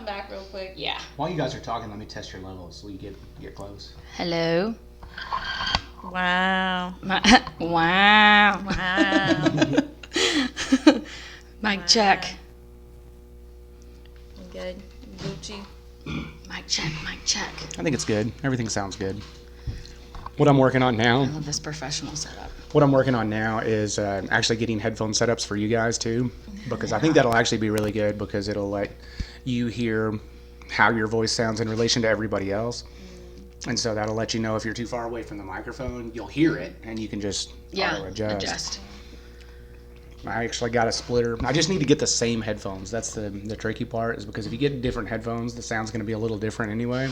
come back real quick. Yeah. While you guys are talking, let me test your levels so you get close. Hello. Wow. Wow. Wow. Mic check. Good. Gucci. Mic check. Mic check. I think it's good. Everything sounds good. What I'm working on now. I love this professional setup. What I'm working on now is actually getting headphone setups for you guys too, because I think that'll actually be really good because it'll let you hear how your voice sounds in relation to everybody else. And so that'll let you know if you're too far away from the microphone, you'll hear it and you can just auto adjust. I actually got a splitter. I just need to get the same headphones. That's the tricky part, is because if you get different headphones, the sound's going to be a little different anyway.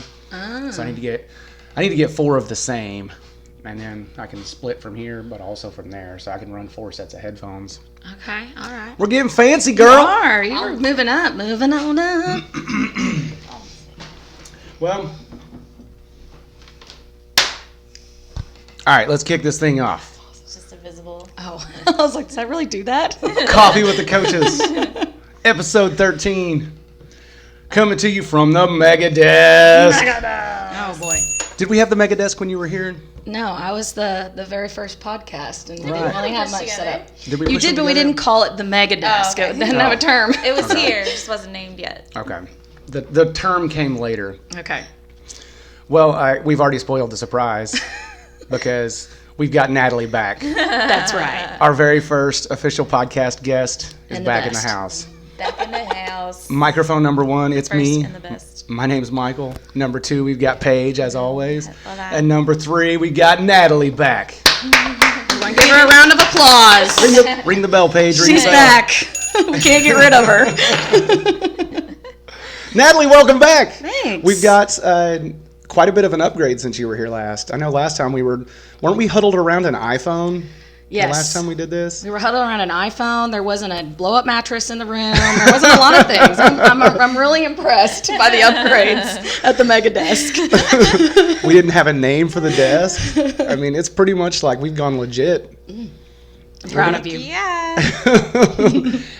So I need to get 4 of the same, and then I can split from here, but also from there, so I can run 4 sets of headphones. Okay, all right. We're getting fancy, girl. You're moving up, moving on up. Well, all right, let's kick this thing off. It's just invisible. Oh, I was like, does I really do that? Coffee with the Coaches, episode 13, coming to you from the Mega Desk. Oh boy. Did we have the Mega Desk when you were here? No, I was the very first podcast, and we Right. didn't really have much set up. Did we You push did, them but we together? didn't call it the Mega Desk. okay. It didn't have a term. It was here, just wasn't named yet. Okay. The term came later. Okay. Well, we've already spoiled the surprise because we've got Natalie back. That's right. Our very first official podcast guest is And the back in the best. house. Back in the house. Microphone number 1, it's First me. and the best. My name's Michael. Number 2, we've got Paige, as always. Hola. And number 3, we got Natalie back. Everyone give her a round of applause. Ring the bell, Paige. Ring She's the bell. back. We can't get rid of her. Natalie, welcome back. Thanks. We've got quite a bit of an upgrade since you were here last. I know last time weren't we huddled around an iPhone? Yes. The last time we did this? We were huddled around an iPhone. There wasn't a blow-up mattress in the room. There wasn't a lot of things. I'm really impressed by the upgrades at the Mega Desk. We didn't have a name for the desk. I mean, it's pretty much like we've gone legit. I'm proud of you. Yeah.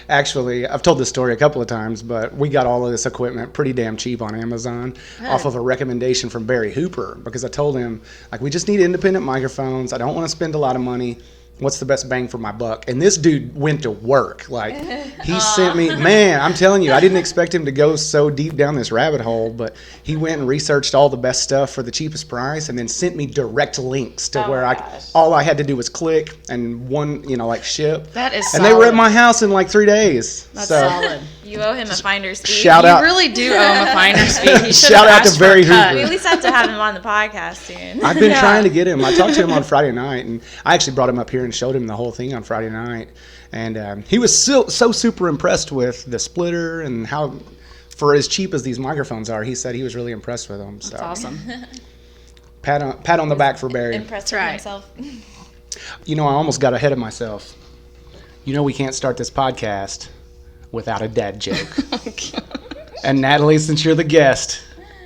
Actually, I've told this story a couple of times, but we got all of this equipment pretty damn cheap on Amazon off of a recommendation from Barry Hooper, because I told him, like, we just need independent microphones. I don't want to spend a lot of money. What's the best bang for my buck? And this dude went to work. Like, he sent me, man, I'm telling you, I didn't expect him to go so deep down this rabbit hole, but he went and researched all the best stuff for the cheapest price and then sent me direct links to where all I had to do was click and ship. That is And they were at my house in like 3 days. That's so, solid. You owe him a finder's fee. Shout out. You really do owe him a finder's fee. He should Shout have out to asked for a Barry cut. Hoover. We at least have to have him on the podcast soon. I've been trying to get him. I talked to him on Friday night, and I actually brought him up here and showed him the whole thing on Friday night. And he was so super impressed with the splitter and how, for as cheap as these microphones are, he said he was really impressed with them. So That's awesome. pat on the back for Barry. Impressed That's right. with himself. You know, I almost got ahead of myself. You know, we can't start this podcast without a dad joke. And Natalie, since you're the guest,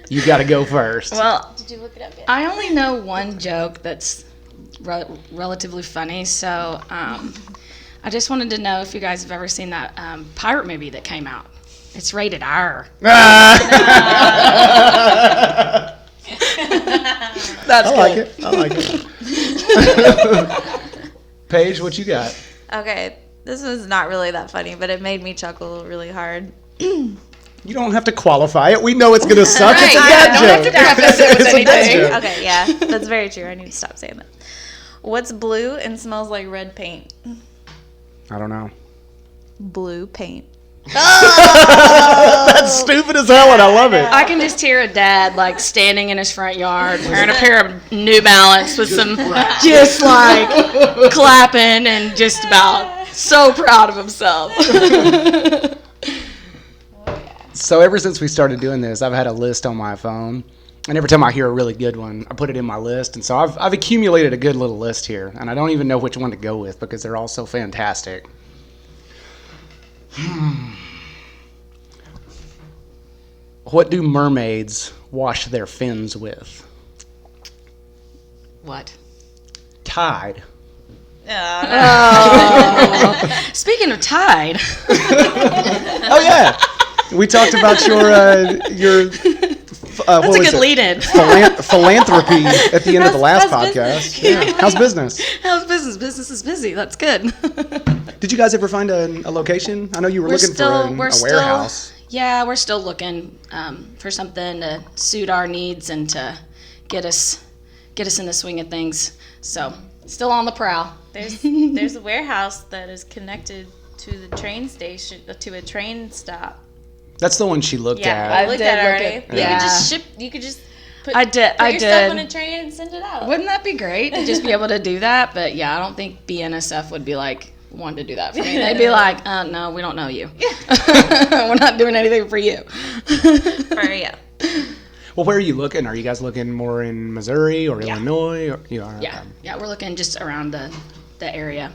you got to go first. Well, Did you look it up yet? I only know one joke that's relatively funny, so I just wanted to know if you guys have ever seen that pirate movie that came out. It's rated R. That's I like it. I like it. Paige, what you got? Okay, this was not really that funny, but it made me chuckle really hard. You don't have to qualify it. We know it's going to suck. Right, It's a yeah, dad don't joke. have to preface it with It's a dad anything. joke. Okay, yeah, that's very true. I need to stop saying that. What's blue and smells like red paint? I don't know. Blue paint. That's stupid as hell, and I love it. I can just hear a dad like standing in his front yard wearing a pair of New Balance with some just like clapping and just about so proud of himself. So ever since we started doing this, I've had a list on my phone, and every time I hear a really good one, I put it in my list. And so I've accumulated a good little list here, and I don't even know which one to go with because they're all so fantastic. What do mermaids wash their fins with? What? Tide. Oh. Speaking of Tide, Oh yeah. We talked about your That's a good lead-in. Philanthropy at the end of the last how's podcast. business? Yeah. How's business? How's business? Business is busy. That's good. Did you guys ever find a location? I know you were looking for a warehouse. Yeah, we're still looking for something to suit our needs and to get us in the swing of things. So, still on the prowl. There's a warehouse that is connected to the train station, to a train stop. That's the one she looked Yeah, at. I looked at it already. Yeah. You could just put I did. your stuff on a train and send it out. Wouldn't that be great to just be able to do that? But yeah, I don't think BNSF would be like wanting to do that for me. They'd be like, no, we don't know you. We're not doing anything for you. Well, where are you looking? Are you guys looking more in Missouri or Illinois? Or, Yeah, we're looking just around the area.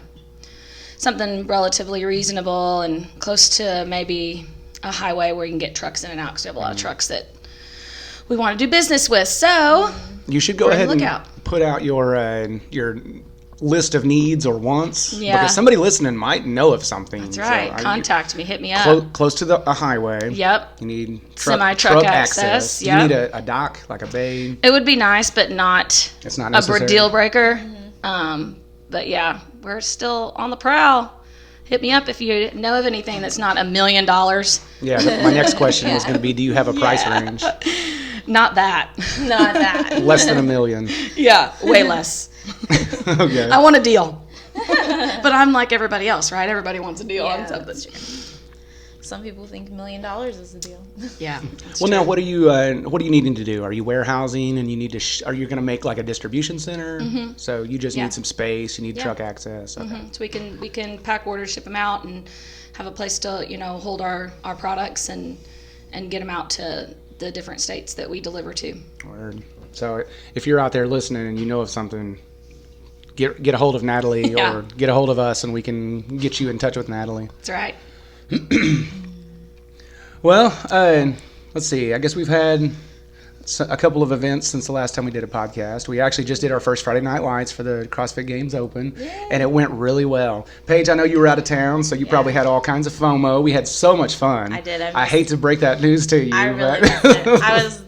Something relatively reasonable and close to maybe a highway where you can get trucks in and out because we have a lot of trucks that we want to do business with. So you should go ahead and put out your list of needs or wants. Yeah. Because somebody listening might know of something. That's right. Contact me. Hit me up. Close to a highway. Yep. You need semi-truck access. Yep. You need a dock, like a bay. It would be nice, but not it's not necessary. A deal breaker. But yeah, we're still on the prowl. Hit me up if you know of anything that's not $1 million. Yeah, my next question was going to be, do you have a price range? Not that. Not that. Less than $1 million. Yeah, way less. Okay. I want a deal. But I'm like everybody else, right? Everybody wants a deal on something. Some people think $1 million is the deal. Yeah. Well, now what are you needing to do? Are you warehousing and you need to? Are you going to make like a distribution center? Mm-hmm. So you just need some space. You need truck access. Okay. Mm-hmm. So we can pack orders, ship them out, and have a place to hold our products and get them out to the different states that we deliver to. Word. So if you're out there listening and you know of something, get a hold of Natalie or get a hold of us and we can get you in touch with Natalie. That's right. Well, let's see. I guess we've had a couple of events since the last time we did a podcast. We actually just did our first Friday Night Lights for the CrossFit Games Open, and it went really well. Paige, I know you were out of town, so you probably had all kinds of FOMO. We had so much fun. I did. I hate to break that news to you. I really missed it. I was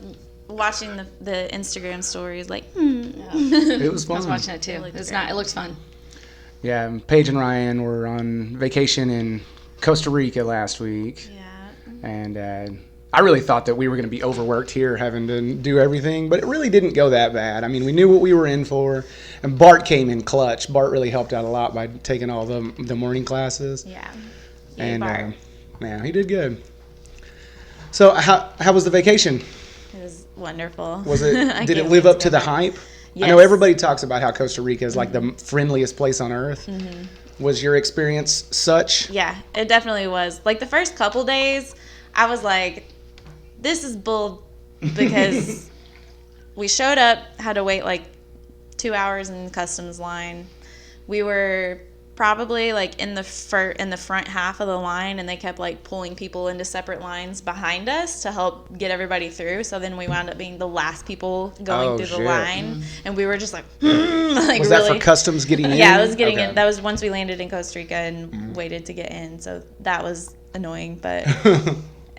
watching the Instagram stories, like, It was fun. I was watching it too. It looks fun. Yeah, Paige and Ryan were on vacation in Costa Rica last week. yeah. And I really thought that we were going to be overworked here having to do everything, but it really didn't go that bad. I mean, we knew what we were in for, and Bart came in clutch. Bart really helped out a lot by taking all the morning classes. Yeah. And Bart. yeah, he did good. So how was the vacation? It was wonderful. Was it? Did it live up to the hype? Yes. I know everybody talks about how Costa Rica is like the friendliest place on earth. Mm-hmm. Was your experience such? Yeah, it definitely was. Like the first couple days, I was like, this is bull, because we showed up, had to wait like 2 hours in customs line. We were probably like in the front half of the line, and they kept like pulling people into separate lines behind us to help get everybody through. So then we wound up being the last people going through the line, and we were just like, like was really, that for customs getting in? Yeah, it was getting in. That was once we landed in Costa Rica and waited to get in. So that was annoying, but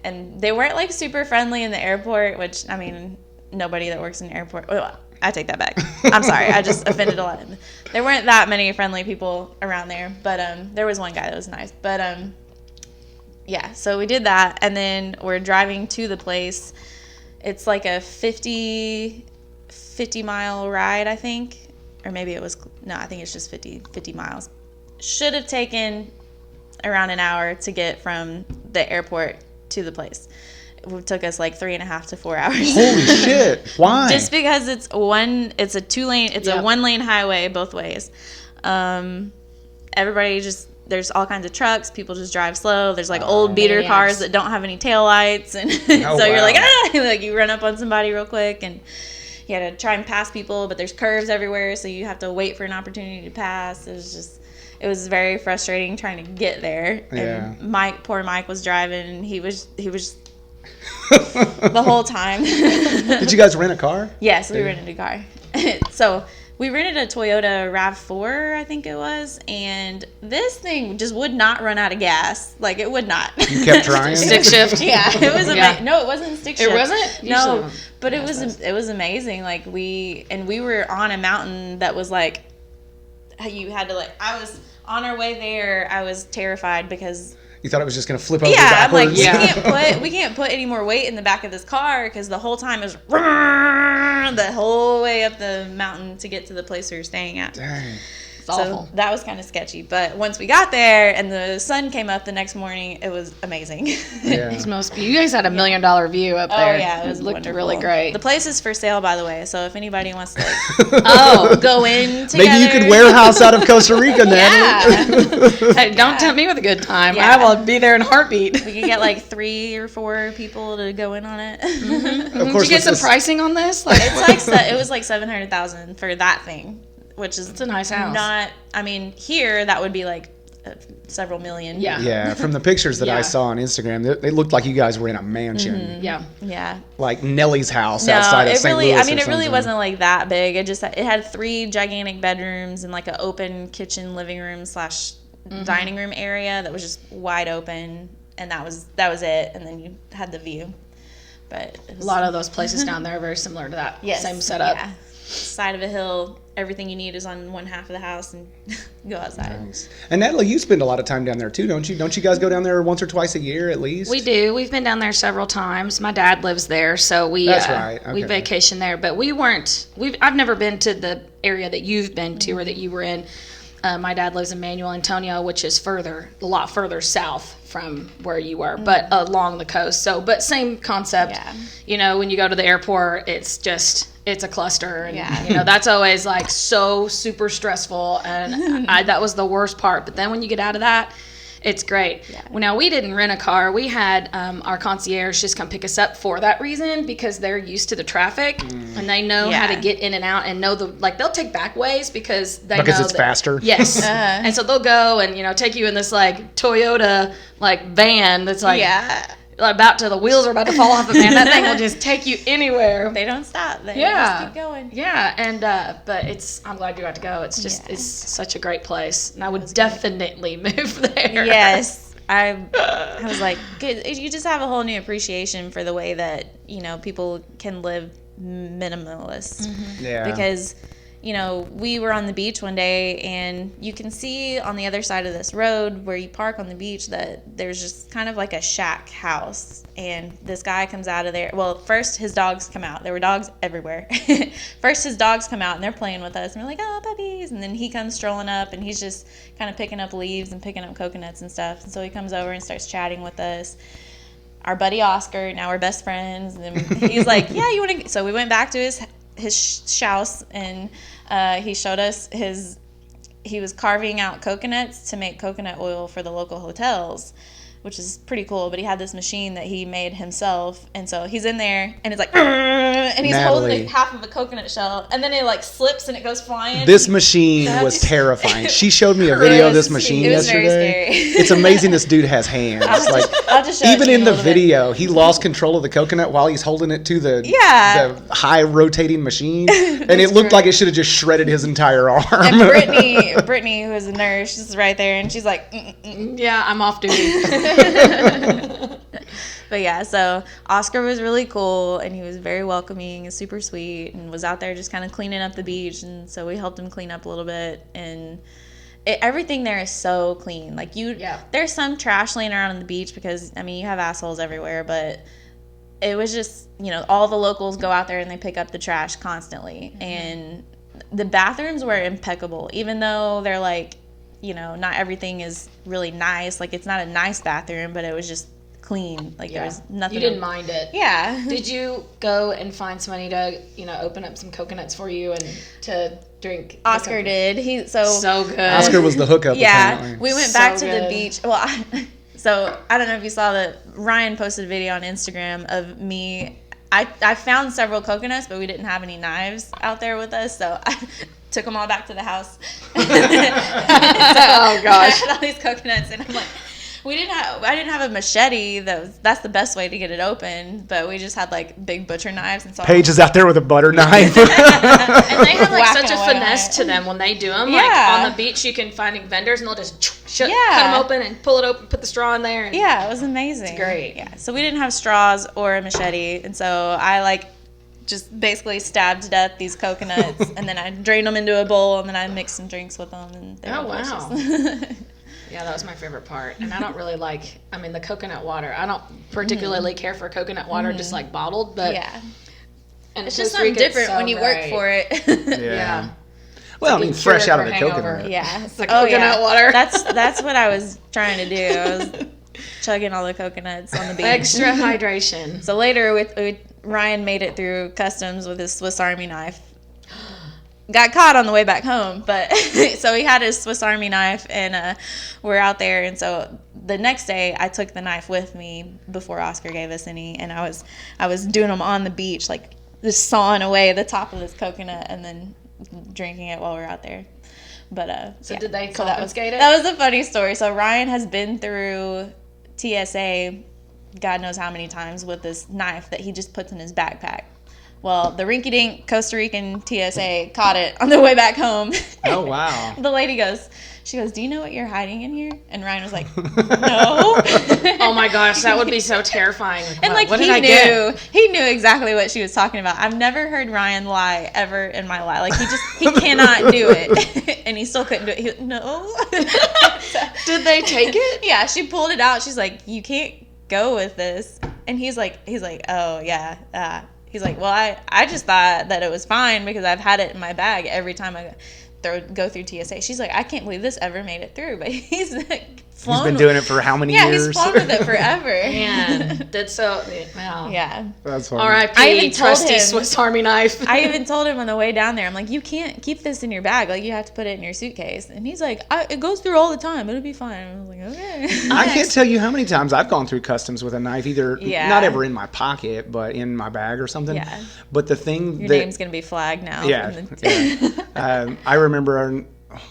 and they weren't like super friendly in the airport, which I mean, nobody that works in the airport. Well, I take that back. I'm sorry. I just offended a lot. There weren't that many friendly people around there, but there was one guy that was nice. But yeah, so we did that, and then we're driving to the place. It's like a 50 mile ride, I think, or maybe it was I think it's just 50 miles. Should have taken around an hour to get from the airport to the place. It took us like 3.5 to 4 hours. Holy shit! Why? Just because it's a 2-lane, it's a 1-lane highway both ways. Everybody there's all kinds of trucks. People just drive slow. There's like old beater cars that don't have any taillights, and you're like like you run up on somebody real quick, and you had to try and pass people, but there's curves everywhere, so you have to wait for an opportunity to pass. It was very frustrating trying to get there. Yeah. And poor Mike was driving, and he was the whole time. Did you guys rent a car? Yes, we rented a car. So we rented a Toyota RAV4, I think it was, and this thing just would not run out of gas. Like, it would not. You kept trying? Stick shift. Yeah, it was amazing. No, it wasn't stick shift. It wasn't? No, but it was amazing. Like, we were on a mountain that was like, you had to, like, I was on our way there. I was terrified because You thought it was just going to flip over I'm like, backwards? we can't put any more weight in the back of this car because the whole time it was the whole way up the mountain to get to the place we were staying at. Dang. It's awful. So that was kind of sketchy. But once we got there and the sun came up the next morning, it was amazing. Yeah. You guys had $1 million view up there. Oh, yeah. It looked wonderful. really great. The place is for sale, by the way. So if anybody wants to go in together. Maybe you could warehouse out of Costa Rica, Natalie. Yeah. Hey, don't tempt me with a good time. Yeah. I will be there in a heartbeat. We could get like 3 or 4 people to go in on it. Of course, Did you get some pricing on this? Like, It was like $700,000 for that thing, which is a nice house. Here that would be like several million. Yeah. Yeah, from the pictures that I Yeah. saw on Instagram, they looked like you guys were in a mansion. Yeah. Yeah. Like Nellie's house No, outside of it St. really. Louis. I mean, or it really something. wasn't like that big. It had 3 gigantic bedrooms and like an open kitchen, living room / dining room area that was just wide open, and that was it. And then you had the view. But it was, A lot of those places down there are very similar to that. yes, Same setup. Yeah. Side of a hill. Everything you need is on one half of the house, and go outside. Nice. And Natalie, you spend a lot of time down there too, don't you? Don't you guys go down there once or twice a year at least? We do. We've been down there several times. My dad lives there, so we That's right. we Okay. vacation there. But I've never been to the area that you've been to or that you were in. My dad lives in Manuel Antonio, which is a lot further south from where you were, but along the coast. So, but same concept. Yeah. You know, when you go to the airport, it's a cluster, and Yeah. you know that's always like so super stressful, and that was the worst part. But then when you get out of that, it's great. Yeah. Well, now we didn't rent a car. We had our concierge just come pick us up for that reason because they're used to the traffic and they know how to Yeah. get in and out and know they'll take back ways because they Because know it's that- faster? Yes, and so they'll go and take you in this like Toyota like van that's like the wheels are about to fall off, and man, that thing will just take you anywhere. They don't stop. They Yeah. just keep going. Yeah, and but I'm glad you got to go. It's just it's such a great place, and I would definitely move there. Yes. I was like, good. You just have a whole new appreciation for the way that, people can live minimalist. Yeah. Because, we were on the beach one day and you can see on the other side of this road where you park on the beach that there's just kind of like a shack house. And this guy comes out of there. Well, first his dogs come out. There were dogs everywhere. First his dogs come out and they're playing with us. And we're like, oh, puppies. And then he comes strolling up and he's just kind of picking up leaves and picking up coconuts and stuff. And so he comes over and starts chatting with us. Our buddy Oscar, now we're best friends. And he's like, yeah, you want to... So we went back to his house and he showed us he was carving out coconuts to make coconut oil for the local hotels, which is pretty cool. But he had this machine that he made himself, and so he's in there and it's like, and he's holding Natalie. half of a coconut shell, and then it like slips and it goes flying. This machine was terrifying. She showed me a video of this machine it was very yesterday. scary. It's amazing this dude has hands. Like I'll just show it even to you in a the little bit. video, he lost control of the coconut while he's holding it to the high rotating machine, and it looked like it should have just shredded his entire arm. And Brittany, who is a nurse, she's right there, and she's like, Yeah, I'm off duty. But yeah, so Oscar was really cool, and he was very welcoming and super sweet, and was out there just kind of cleaning up the beach, and so we helped him clean up a little bit, and everything there is so clean. Like there's some trash laying around on the beach because you have assholes everywhere, but it was just all the locals go out there and they pick up the trash constantly, and the bathrooms were impeccable, even though they're like not everything is really nice. Like it's not a nice bathroom, but it was just clean. Like there was nothing. You didn't mind it. Yeah. Did you go and find somebody to open up some coconuts for you and to drink? Oscar did. So good. Oscar was the hookup. Yeah, apparently. we went back So to the good. beach. Well, so I don't know if you saw that Ryan posted a video on Instagram of me. I found several coconuts, but we didn't have any knives out there with us, so I took them all back to the house. Oh gosh. I had all these coconuts, and I'm like, I didn't have a machete. That's the best way to get it open. But we just had like big butcher knives and so. Paige is out there with a butter knife. And they have like such a Whacking away finesse to them when they do them. Yeah. Like on the beach, you can find vendors and they'll just cut them open and pull it open, put the straw in there. And Yeah, it was amazing. It's great. Yeah, so we didn't have straws or a machete, and so I like just basically stabbed to death these coconuts, and then I drained them into a bowl, and then I mixed some drinks with them. And they were wow. delicious. Yeah, that was my favorite part. And I don't really like, the coconut water. I don't particularly care for coconut water, just like bottled, but Yeah, and it's just something different when you work for it. Yeah. Well, I mean, fresh out of the coconut. Yeah, It's like coconut water. That's what I was trying to do. I was chugging all the coconuts on the beach. Extra hydration. So later, Ryan made it through customs with his Swiss Army knife. Got caught on the way back home, but so he had his Swiss Army knife, and we're out there. And so the next day, I took the knife with me before Oscar gave us any, and I was doing them on the beach, like just sawing away the top of this coconut, and then drinking it while we were out there. But So did they that confiscate it? That was a funny story. So Ryan has been through TSA God knows how many times with this knife that he just puts in his backpack. Well, the rinky-dink Costa Rican TSA caught it on the way back home. Oh, wow. The lady goes, do you know what you're hiding in here? And Ryan was like, no. Oh my gosh, that would be so terrifying. And like what he did I get? he knew exactly what she was talking about. I've never heard Ryan lie ever in my life. Like he cannot do it. And he still couldn't do it. He, no. Did they take it? Yeah, she pulled it out. She's like, you can't go with this. And he's like, oh yeah. He's like, well, I just thought that it was fine because I've had it in my bag every time I go through TSA. She's like, I can't believe this ever made it through. But he's like, He's been doing it for how many years? Yeah, he's flown with it forever. Man, that's so, wow. Yeah. That's funny. R.I.P. trusty Swiss Army knife. I even told him on the way down there, I'm like, you can't keep this in your bag. Like, you have to put it in your suitcase. And he's like, it goes through all the time. It'll be fine. I was like, okay. I can't tell you how many times I've gone through customs with a knife, either Yeah. not ever in my pocket, but in my bag or something. Yeah. But the thing Your that... name's going to be flagged now. Yeah. I remember...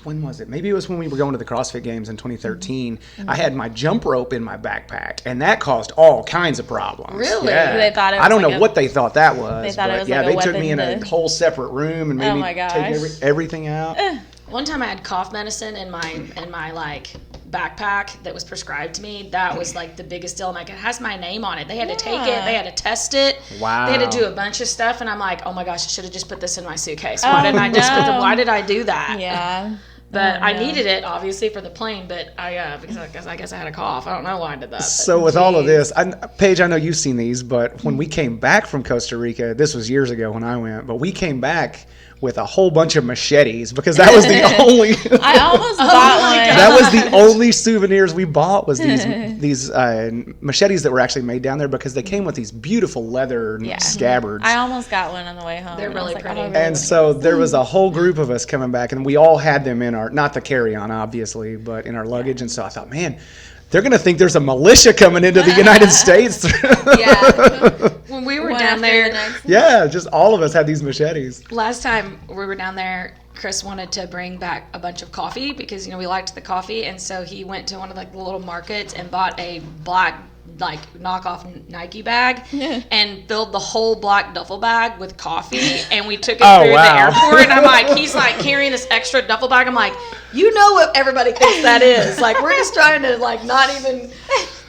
when was it? Maybe it was when we were going to the CrossFit Games in 2013. Mm-hmm. I had my jump rope in my backpack, and that caused all kinds of problems. Really? Yeah. They thought it was I don't like know what they thought that was. They thought it was yeah, like a they took me in weapon a whole separate room and made Oh me my take gosh. everything out. One time I had cough medicine in my like backpack that was prescribed to me. That was like the biggest deal. I'm like, it has my name on it. They had to take it. They had to test it. Wow. They had to do a bunch of stuff, and I'm like, oh my gosh, I should have just put this in my suitcase. Why did I do that? Yeah. But I needed it, obviously, for the plane, but because I guess I had a cough. I don't know why I did that. So with all of this, Paige, I know you've seen these, but when we came back from Costa Rica, this was years ago when I went, but we came back with a whole bunch of machetes because that was the only... I almost bought one. That was the only souvenirs we bought was these machetes that were actually made down there because they came with these beautiful leather scabbards. I almost got one on the way home. They're and I was really like, pretty. oh, really? And so there was a whole group of us coming back, and we all had them in our, not the carry-on, obviously, but in our luggage. And so I thought, man, they're going to think there's a militia coming into the United States. Yeah. When we were One down after there, the next. Yeah, just all of us had these machetes. last time we were down there, Chris wanted to bring back a bunch of coffee because, we liked the coffee. And so he went to one of the little markets and bought a black knockoff Nike bag and filled the whole black duffel bag with coffee, and we took it through the airport. And I'm like, he's like carrying this extra duffel bag. I'm like, you know what everybody thinks that is. Like, we're just trying to not even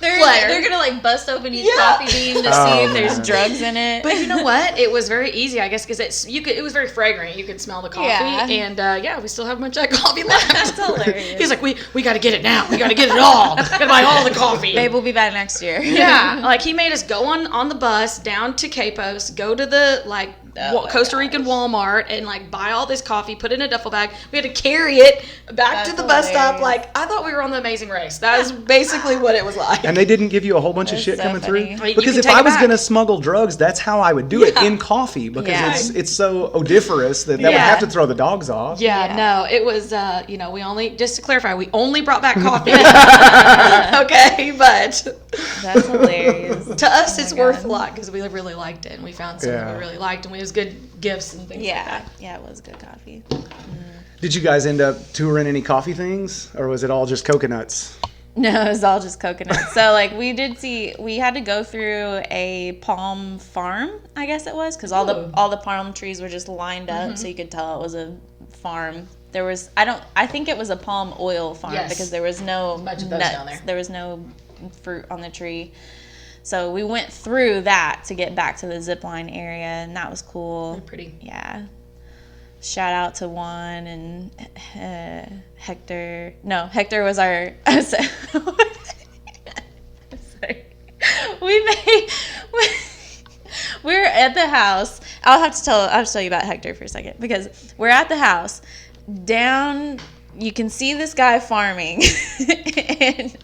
They're gonna bust open each coffee bean to see if there's drugs in it. But you know what? It was very easy, I guess, because it was very fragrant. You could smell the coffee, and we still have a bunch of that coffee left. That's hilarious. He's like, we got to get it now. We got to get it all. Got to buy all the coffee. Babe, we'll be back next year. Yeah, like he made us go on the bus down to Capos, go to the Costa Rican Walmart, and buy all this coffee, put it in a duffel bag. We had to carry it back to the bus stop. hilarious. I thought we were on The Amazing Race. That is basically what it was like. And they didn't give you a whole bunch of That's shit so coming funny. through? You Because can if take I it was back. going to smuggle drugs, that's how I would do it, in coffee, because it's so odoriferous that would have to throw the dogs off. Yeah, no, it was, we only, just to clarify, we only brought back coffee. Okay, but That's hilarious. to us, it's my worth God. a lot because we really liked it, and we found something we really liked, and it was good gifts and things like that. Yeah, it was good coffee. Did you guys end up touring any coffee things, or was it all just coconuts? No, it was all just coconut. So, like, we had to go through a palm farm, I guess it was, because all the palm trees were just lined up, so you could tell it was a farm. There was, I think it was a palm oil farm, because there was no bunch of those nuts. down there. There was no fruit on the tree. So we went through that to get back to the zip line area, and that was cool. They're pretty. Yeah. Shout out to Juan and Hector. No, Hector was our. Sorry. We were at the house. I'll tell you about Hector for a second, because we're at the house. Down, you can see this guy farming, and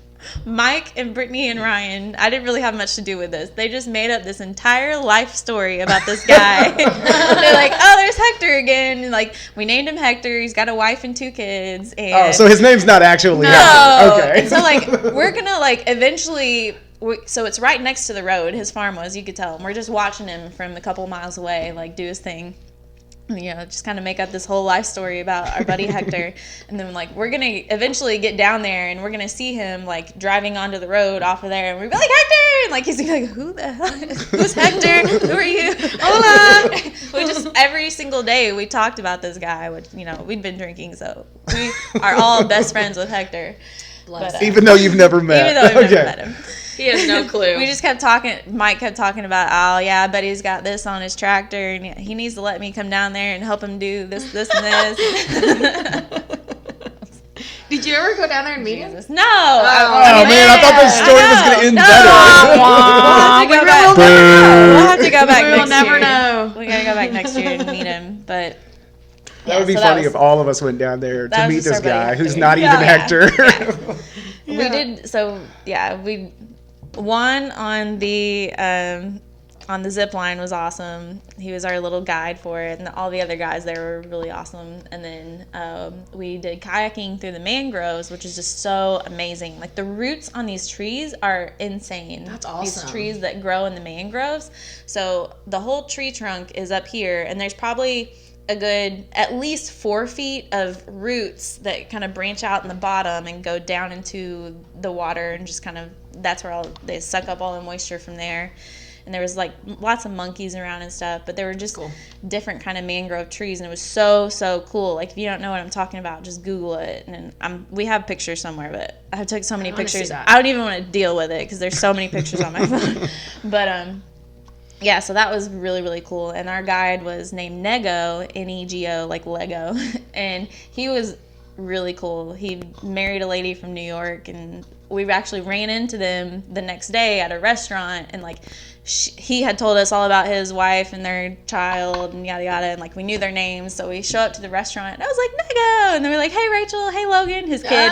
Mike and Brittany and Ryan, I didn't really have much to do with this. They just made up this entire life story about this guy. They're like, oh, there's Hector again. And like, we named him Hector. He's got a wife and 2 kids. And so his name's not actually no. Hector. Okay. And so like, we're gonna like eventually. So it's right next to the road. His farm was. You could tell. And we're just watching him from a couple miles away, like do his thing. You know, just kind of make up this whole life story about our buddy Hector. And then, like, we're going to eventually get down there, and we're going to see him, like, driving onto the road off of there. And we're like, Hector! And, like, he's like, who the hell? Who's Hector? Who are you? Hola! We just, every single day, we talked about this guy, which, you know, we'd been drinking, so we are all best friends with Hector. But, even though you've never met. Even though we've never met him. He has no clue. We just kept talking. Mike kept talking about, oh, yeah, I bet he's got this on his tractor, and he needs to let me come down there and help him do this, and this. Did you ever go down there and meet him? No. Oh, man, I thought this story was going to end better. We'll have to go back next year. We'll never know. We got to go back next year and meet him, but... That would be funny if all of us went down there to meet this guy who's not even Hector. We did, so, yeah, we won on the zip line was awesome. He was our little guide for it, and all the other guys there were really awesome. And then we did kayaking through the mangroves, which is just so amazing. Like, the roots on these trees are insane. That's awesome. These trees that grow in the mangroves. So the whole tree trunk is up here, and there's probably a good at least 4 feet of roots that kind of branch out in the bottom and go down into the water, and just kind of that's where they suck up all the moisture from there. And there was like lots of monkeys around and stuff, but there were just different kind of mangrove trees, and it was so cool. Like, if you don't know what I'm talking about, just Google it. And we have pictures somewhere, but I took so many pictures. I don't even want to deal with it because there's so many pictures on my phone. But yeah, so that was really, really cool. And our guide was named Nego, Nego, like Lego. And he was really cool. He married a lady from New York, and we actually ran into them the next day at a restaurant, and like he had told us all about his wife and their child and yada yada, and like we knew their names. So we show up to the restaurant, and I was like, Nego, and they were like, hey Rachel, hey Logan, his kid.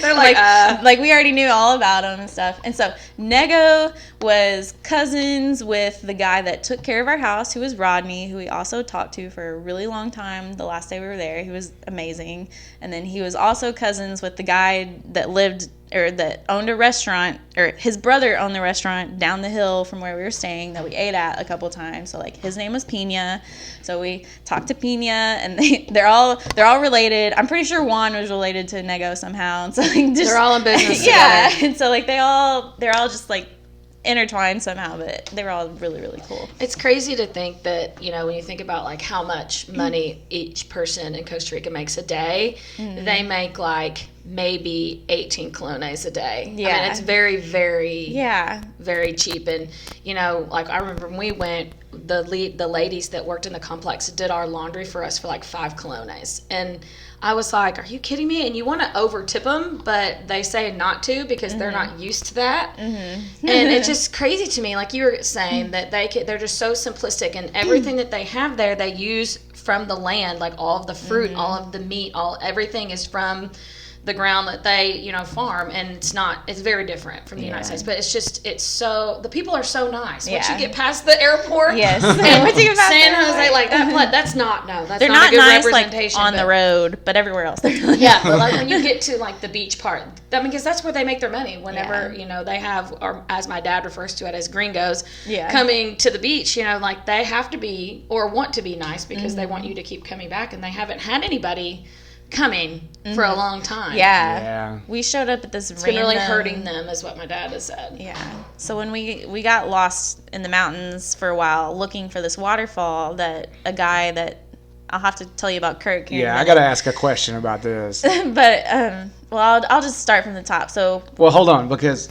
They're like we already knew all about him and stuff. And so Nego was cousins with the guy that took care of our house, who was Rodney, who we also talked to for a really long time the last day we were there. He was amazing. And then he was also cousins with the guy that that owned a restaurant, or his brother owned the restaurant down the hill from where we were staying that we ate at a couple times. So like his name was Pina. So we talked to Pina, and they're all related. I'm pretty sure Juan was related to Nego somehow. And so like they're all in business yeah. together. And so like they're all just like intertwined somehow, but they were all really, really cool. It's crazy to think that, you know, when you think about like how much money each person in Costa Rica makes a day, they make like maybe 18 colones a day. Yeah. I mean, it's very, very, very cheap. And, you know, like I remember when we went, the ladies that worked in the complex did our laundry for us for like 5 colones. And I was like, are you kidding me? And you want to over tip them, but they say not to because they're not used to that. And it's just crazy to me, like you were saying, that they're just so simplistic, and everything that they have there, they use from the land, like all of the fruit, all of the meat, everything is from the ground that they, you know, farm, and it's very different from the United States, but it's so, the people are so nice. Once you get past the airport, yes, and once you get past San Jose, like that's not they're not a good nice representation, like on the road, but everywhere else they're yeah, but like when you get to like the beach part, I mean, because that's where they make their money. Whenever you know they have, or as my dad refers to it, as gringos, coming to the beach, you know, like they have to be or want to be nice because they want you to keep coming back, and they haven't had anybody coming for a long time. Yeah. We showed up at this It's been really hurting them, is what my dad has said. Yeah. So when we got lost in the mountains for a while looking for this waterfall, that a guy that I'll have to tell you about Kirk here. Yeah, I got to ask a question about this. But well, I'll just start from the top. So well, hold on, because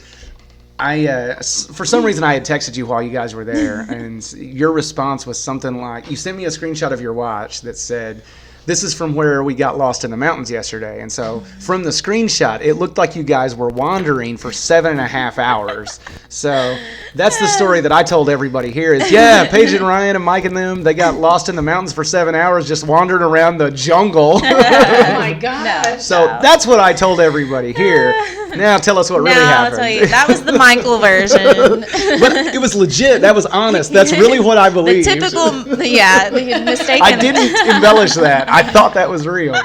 I for some reason I had texted you while you guys were there, and your response was something like, you sent me a screenshot of your watch that said, "This is from where we got lost in the mountains yesterday." And so from the screenshot, it looked like you guys were wandering for 7.5 hours. So that's the story that I told everybody here is, yeah, Paige and Ryan and Mike and them, they got lost in the mountains for 7 hours just wandering around the jungle. Oh my gosh. So that's what I told everybody here. Now tell us what really happened. I'll tell you, that was the Michael version. But it was legit. That was honest. That's really what I believe. The typical, the mistaken. I didn't embellish that. I thought that was real.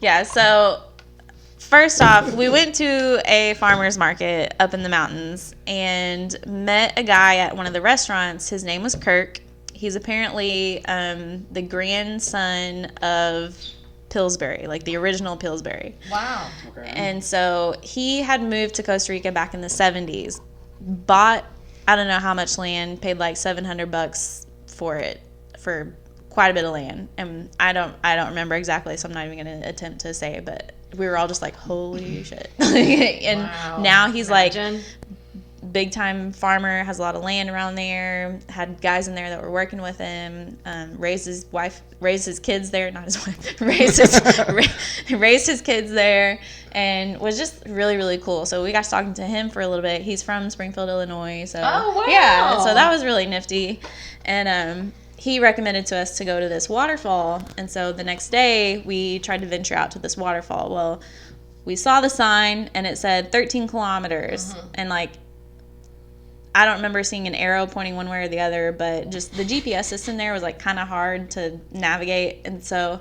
Yeah, so first off, we went to a farmer's market up in the mountains and met a guy at one of the restaurants. His name was Kirk. He's apparently the grandson of Pillsbury, like the original Pillsbury. Wow. Okay. And so he had moved to Costa Rica back in the 70s, bought I don't know how much land, paid like $700 for it, for quite a bit of land. And I don't remember exactly, so I'm not even going to attempt to say it, but we were all just like, holy shit. And now he's like big time farmer, has a lot of land around there, had guys in there that were working with him, raised his kids there, not his wife, raised his kids there, and was just really, really cool. So we got talking to him for a little bit. He's from Springfield, Illinois. So yeah, so that was really nifty. And he recommended to us to go to this waterfall. And so the next day we tried to venture out to this waterfall. Well, we saw the sign and it said 13 kilometers. And like, I don't remember seeing an arrow pointing one way or the other, but just the GPS system there was like kind of hard to navigate. And so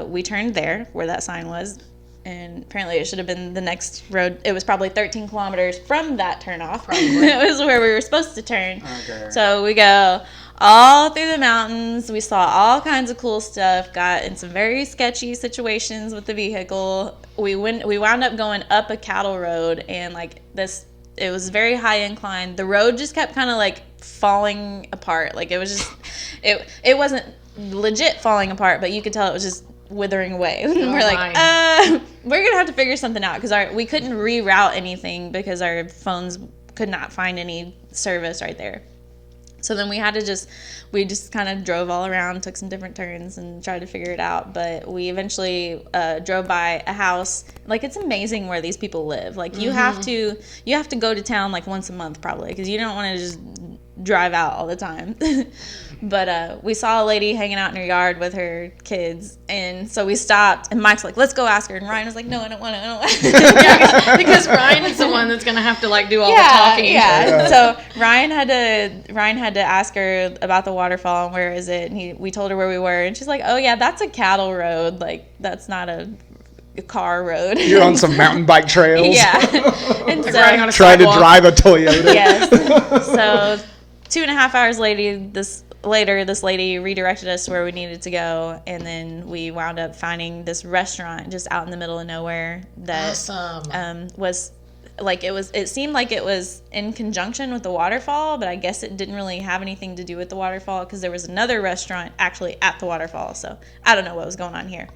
we turned there where that sign was. And apparently it should have been the next road. It was probably 13 kilometers from that turnoff. It was where we were supposed to turn. Okay. So we go all through the mountains. We saw all kinds of cool stuff. Got in some very sketchy situations with the vehicle. We wound up going up a cattle road, and like this, it was very high incline. The road just kept kind of like falling apart. Like it was just, it wasn't legit falling apart, but you could tell it was just withering away. We're like, we're gonna have to figure something out, because we couldn't reroute anything because our phones could not find any service right there. So then we just kind of drove all around, took some different turns, and tried to figure it out. But we eventually drove by a house. Like, it's amazing where these people live. Like, you have to go to town like once a month probably, because you don't want to just drive out all the time. But we saw a lady hanging out in her yard with her kids, and so we stopped, and Mike's like, let's go ask her, and Ryan was like, no, I don't want to. Yeah, because Ryan is the one that's going to have to like do all the talking. Yeah. So Ryan had to ask her about the waterfall and where is it, and we told her where we were, and she's like, oh yeah, that's a cattle road, like that's not a car road. You're on some mountain bike trails. Yeah. And so, trying to drive a Toyota. Yes. So 2.5 hours later, this lady redirected us to where we needed to go, and then we wound up finding this restaurant just out in the middle of nowhere that was like, it seemed like it was in conjunction with the waterfall, but I guess it didn't really have anything to do with the waterfall, because there was another restaurant actually at the waterfall. So I don't know what was going on here.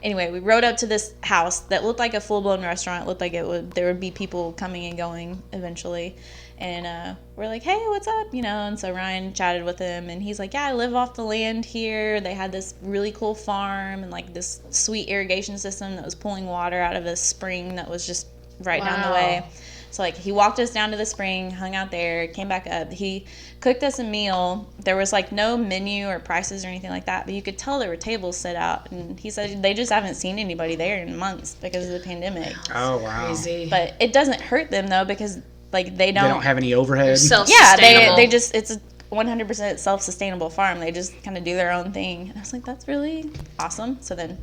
Anyway, we rode up to this house that looked like a full-blown restaurant. It looked like there would be people coming and going eventually. And we're like, hey, what's up? And so Ryan chatted with him, and he's like, yeah, I live off the land here. They had this really cool farm and like this sweet irrigation system that was pulling water out of a spring that was just right down the way. So like, he walked us down to the spring, hung out there, came back up. He cooked us a meal. There was like no menu or prices or anything like that, but you could tell there were tables set out. And he said they just haven't seen anybody there in months because of the pandemic. Oh, wow. Crazy. But it doesn't hurt them though, because like they don't have any overhead. Self-sustainable. They just, it's a 100% self-sustainable farm. They just kind of do their own thing. And I was like, that's really awesome. So then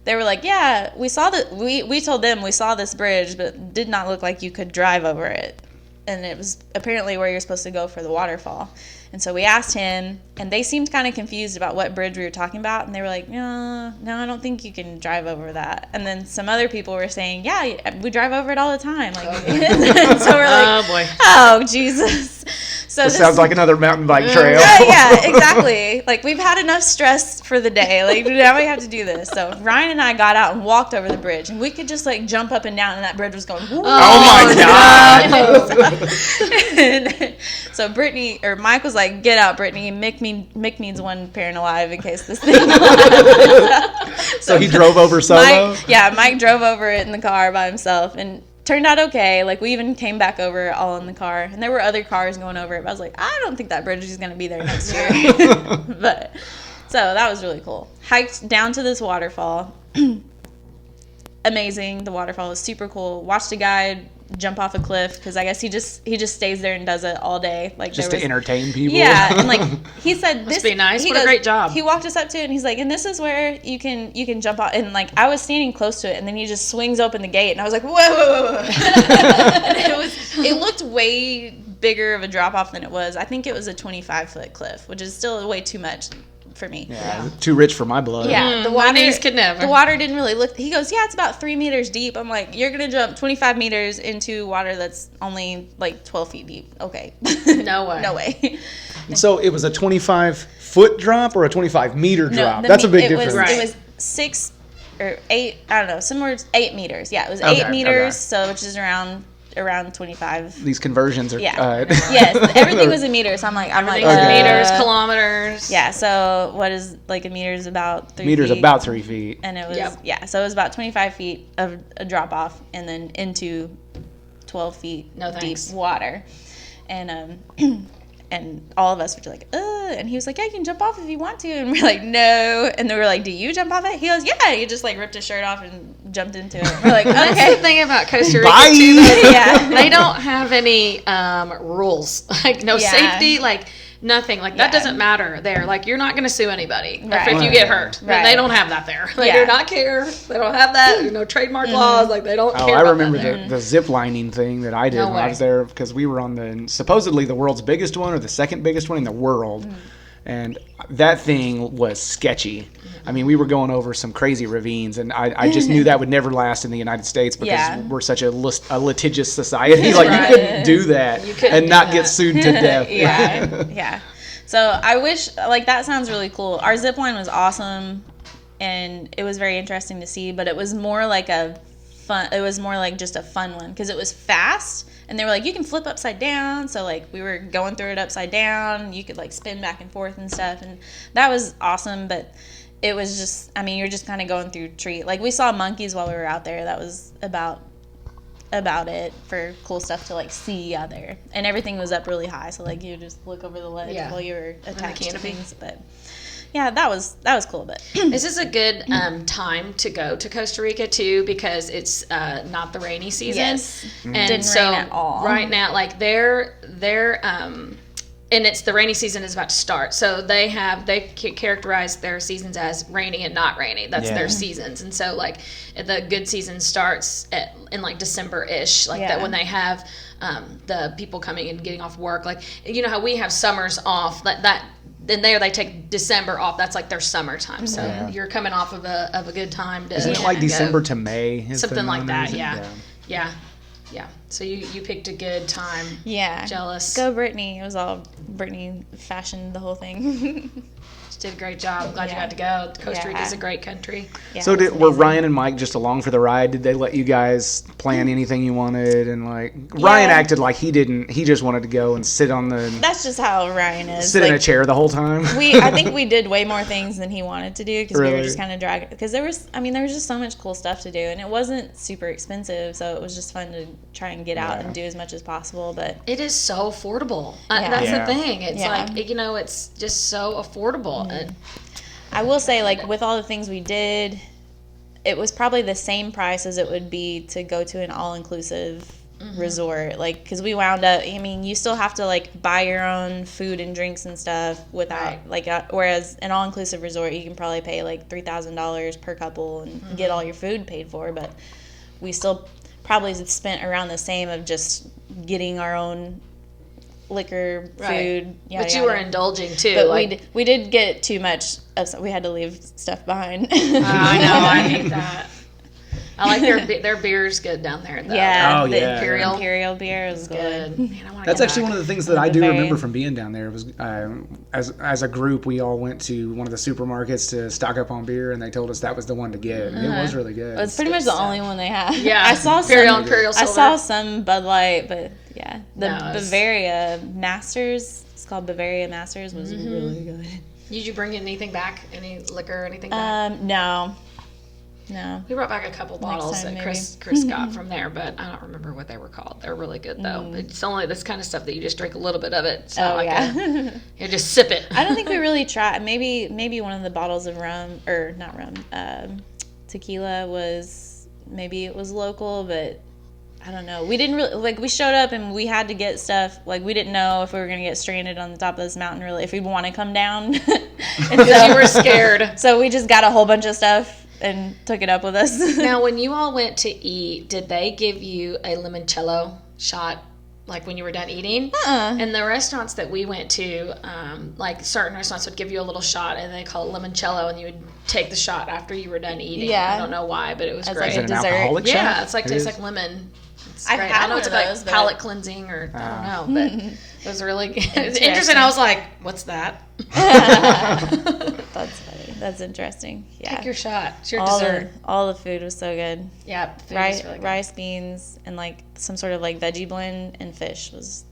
they were like, yeah, we told them we saw this bridge, but it did not look like you could drive over it. and it was apparently where you're supposed to go for the waterfall. And so we asked him, and they seemed kind of confused about what bridge we were talking about, and they were like, no, I don't think you can drive over that. And then some other people were saying, yeah, we drive over it all the time. Like, and so we're like, Oh, boy. oh, Jesus. So This sounds like another mountain bike trail. yeah, exactly. Like, we've had enough stress for the day. Like, now we have to do this. So Ryan and I got out and walked over the bridge, and we could just, like, jump up and down, and that bridge was going, whoo. Oh, my God. And so Brittany, or Mike was like, get out, Brittany. Mick needs one parent alive in case this thing So he drove over solo? Mike drove over it in the car by himself, and turned out okay. Like, we even came back over all in the car, and there were other cars going over it, but I was like, I don't think that bridge is going to be there next year. But so that was really cool. Hiked down to this waterfall. Amazing. The waterfall was super cool. Watched a guy jump off a cliff, because I guess he just stays there and does it all day, like, Just to entertain people? Yeah, and like he said, Must be nice. What a great job. He walked us up to it, and he's like, and this is where you can jump off. And like, I was standing close to it, and then he just swings open the gate, and I was like, whoa. And it looked way bigger of a drop off than it was. I think it was a 25-foot cliff, which is still way too much for me. Yeah, too rich for my blood. Yeah, the my water knees could never. The water didn't really look. He goes, yeah, it's about 3 meters deep. I'm like, you're gonna jump 25 meters into water that's only like 12 feet deep. Okay. No way. No way. So it was a 25-foot drop or a 25-meter drop? No, That's a big difference. It was 6 or 8. I don't know. Somewhere 8 meters. Yeah, it was Okay, 8 meters. okay. So which is around 25. These conversions are... Yeah. Yes, everything was a meter. So I'm like, Meters, kilometers. Yeah. So what is like a meter is about 3 Meters feet. about 3 feet. And it was Yep. so it was about 25 feet of a drop off, and then into 12 feet No deep thanks. water, and and all of us were like, and he was like, yeah, you can jump off if you want to, and we're like, no, and they were like, do you jump off it? He goes, yeah. He just like ripped his shirt off and jumped into it. We're like, That's okay. the thing about Costa Rica Bye. too. Though. Yeah. They don't have any rules, like no Yeah. safety, like nothing. Like that Yeah. doesn't matter there. Like you're not going to sue anybody Right. if you get hurt. Right. They don't have that there. They Yeah. do not care. They don't have that. There's no trademark laws. Like they don't Oh, care. I about remember that the zip lining thing that I did No when I way. was there, because we were on the supposedly the world's biggest one or the second biggest one in the world. And that thing was sketchy. I mean, we were going over some crazy ravines, and I just knew that would never last in the United States because Yeah. we're such a litigious society. Like, Right. you couldn't do that couldn't and do not that. get sued to death. Yeah. So I wish, like, that sounds really cool. Our zip line was awesome, and it was very interesting to see, but it was more like just a fun one, because it was fast, and they were like, you can flip upside down. So like, we were going through it upside down. You could like spin back and forth and stuff, and that was awesome. But it was just, I mean, you're just kind of going through tree. Like, we saw monkeys while we were out there. That was about it for cool stuff to like see out there, and everything was up really high, so like you just look over the ledge while you were attached to canopy. things. But yeah, that was cool. But This is a good time to go to Costa Rica too, because it's not the rainy season. Yes. And Didn't so rain at all. right now, like they're and it's the rainy season is about to start. So they characterize their seasons as rainy and not rainy. That's Yeah. their seasons. And so like the good season starts in like December-ish, like that, when they have the people coming and getting off work. Like, you know how we have summers off, then there they take December off. That's like their summertime. So you're coming off of a good time to Isn't it like go. December to May? is Something the like one, that, is it? yeah. So you picked a good time. yeah, Jealous. Go Brittany. It was all Brittany fashioned the whole thing. Just did a great job. Glad you got to go. Costa Rica is a great country. Yeah, So it was were amazing. Ryan and Mike just along for the ride? Did they let you guys plan anything you wanted? And like Ryan acted like he didn't. He just wanted to go and sit on the That's just how Ryan is. sit in a Like, chair the whole time. I think we did way more things than he wanted to do, because we were Really? just kind of dragging. Because there was just so much cool stuff to do, and it wasn't super expensive, so it was just fun to try and get out and do as much as possible. But It is so affordable. Yeah. That's Yeah. the thing. It's Yeah. like, it's just so affordable. I will say, like, with all the things we did, it was probably the same price as it would be to go to an all-inclusive resort. Like, because we wound up, I mean, you still have to, like, buy your own food and drinks and stuff without, whereas an all-inclusive resort, you can probably pay, like, $3,000 per couple and get all your food paid for, but we still probably spent around the same of just getting our own liquor, food, yada, But you were yada. indulging too. But we did get too much. We had to leave stuff behind. I know. I hate that. I like their beer's good down there, though. Yeah. Oh, the yeah. Imperial beer is good. Man, I wanna That's get actually back. one of the things that I do Bavaria. remember from being down there. It was as a group, we all went to one of the supermarkets to stock up on beer, and they told us that was the one to get, and it was really good. It's pretty much the only one they have. Yeah. I saw Imperial I Silver. saw some Bud Light, but yeah, the No, it's- Bavaria Masters. It's called Bavaria Masters. Was really good. Did you bring anything back? Any liquor or anything back? No. We brought back a couple bottles time, that maybe. Chris got from there, but I don't remember what they were called. They're really good though. It's only this kind of stuff that you just drink a little bit of it. It's not Oh like yeah. you just sip it. I don't think we really tried. Maybe one of the bottles of rum, or not rum, tequila was, maybe it was local, but I don't know. We didn't really, like, we showed up and we had to get stuff. Like, we didn't know if we were going to get stranded on the top of this mountain, really, if we'd want to come down. Because you were scared. So we just got a whole bunch of stuff and took it up with us. Now, when you all went to eat, did they give you a limoncello shot, like when you were done eating? And the restaurants that we went to, like certain restaurants would give you a little shot, and they call it limoncello, and you would take the shot after you were done eating. Yeah. I don't know why, but it was As great. Is it an dessert. alcoholic shot? Yeah, it's like It tastes is? like lemon. It's I've great. had I know one it's of like those, but- palate cleansing or I don't know, but it was really good. It's Interesting. interesting. I was like, "What's that?" That's funny. That's interesting. Yeah. Take your shot. It's your all dessert. all the food was so good. Yeah, food Rice, was really good. rice, beans, and like some sort of like veggie blend, and fish was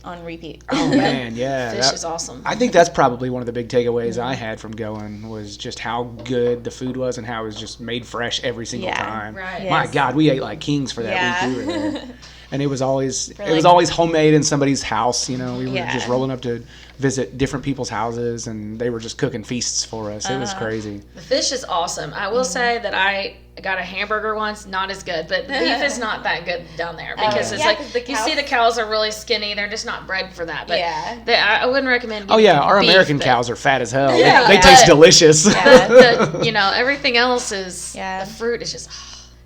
on repeat. Oh man, yeah. Fish that- is awesome. I think that's probably one of the big takeaways I had from going was just how good the food was and how it was just made fresh every single Yeah, time. right. My Yes. God, we ate like kings for that Yeah. week we were there. And it was always like- homemade in somebody's house. You know, we were Yeah. just rolling up to visit different people's houses, and they were just cooking feasts for us. It was crazy. The fish is awesome. I will say that I got a hamburger once, not as good, but the beef is not that good down there because it's yeah, like 'cause the you see cows- the cows are really skinny. They're just not bred for that. But Yeah. I wouldn't recommend. Oh yeah, our beef, American but- cows are fat as hell. Yeah, they but- taste delicious. But everything else is Yeah. the fruit is just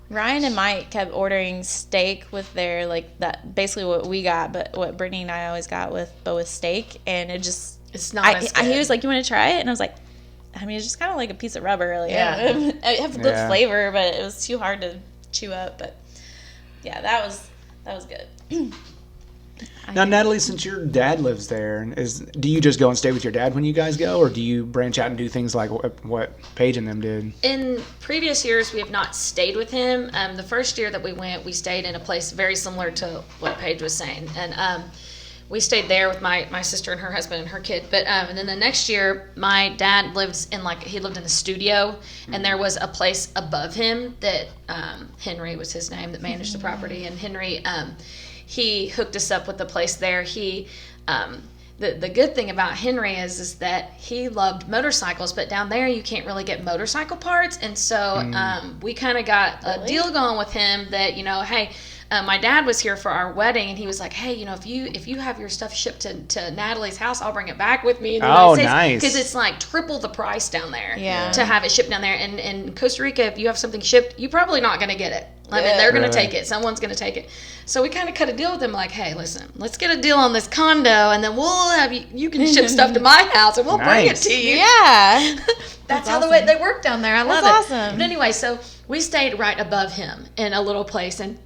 Ryan and Mike kept ordering steak with their, like, that, basically what we got, but what Brittany and I always got with steak, and it just, it's not as good. he was like, you want to try it? And I was like, I mean, it's just kind of like a piece of rubber, like, Yeah. it have good Yeah. flavor, but it was too hard to chew up, but yeah, that was good. Now, Natalie, since your dad lives there, do you just go and stay with your dad when you guys go, or do you branch out and do things like what Paige and them did? In previous years, we have not stayed with him. The first year that we went, we stayed in a place very similar to what Paige was saying, and we stayed there with my sister and her husband and her kid. But and then the next year, my dad lived in a studio, and there was a place above him that Henry was his name that managed the property, and Henry. He hooked us up with the place there. He, the good thing about Henry is that he loved motorcycles, but down there you can't really get motorcycle parts, and so we kind of got a deal going with him that hey. My dad was here for our wedding, and he was like, "Hey, if you have your stuff shipped to Natalie's house, I'll bring it back with me." In the United States. Nice. Because it's like triple the price down there Yeah. to have it shipped down there. And in Costa Rica, if you have something shipped, you're probably not going to get it. I mean, they're going to Really? take it. Someone's going to take it. So we kind of cut a deal with them, like, "Hey, listen, let's get a deal on this condo, and then we'll have you can ship stuff to my house, and we'll bring it Nice. to you." Yeah. That's how the way they work down there. I love That's it. awesome. But anyway, so we stayed right above him in a little place, and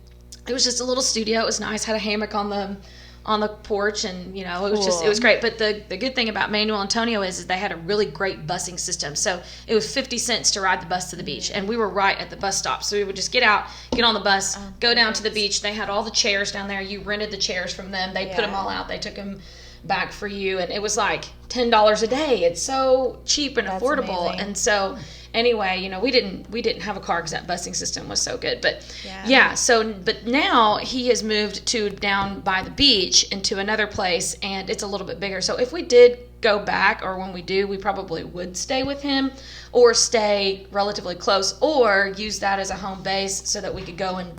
it was just a little studio. It was nice. Had a hammock on the porch, and it was it was great. But the good thing about Manuel Antonio is they had a really great busing system. So it was 50 cents to ride the bus to the beach, and we were right at the bus stop. So we would just get out, get on the bus, go down to the beach. They had all the chairs down there. You rented the chairs from them. They put them all out. They took them back for you, and it was like $10 a day. It's so cheap and affordable. amazing. And so anyway, we didn't have a car because that busing system was so good. But but now he has moved to down by the beach into another place, and it's a little bit bigger. So if we did go back, or when we do, we probably would stay with him or stay relatively close, or use that as a home base so that we could go and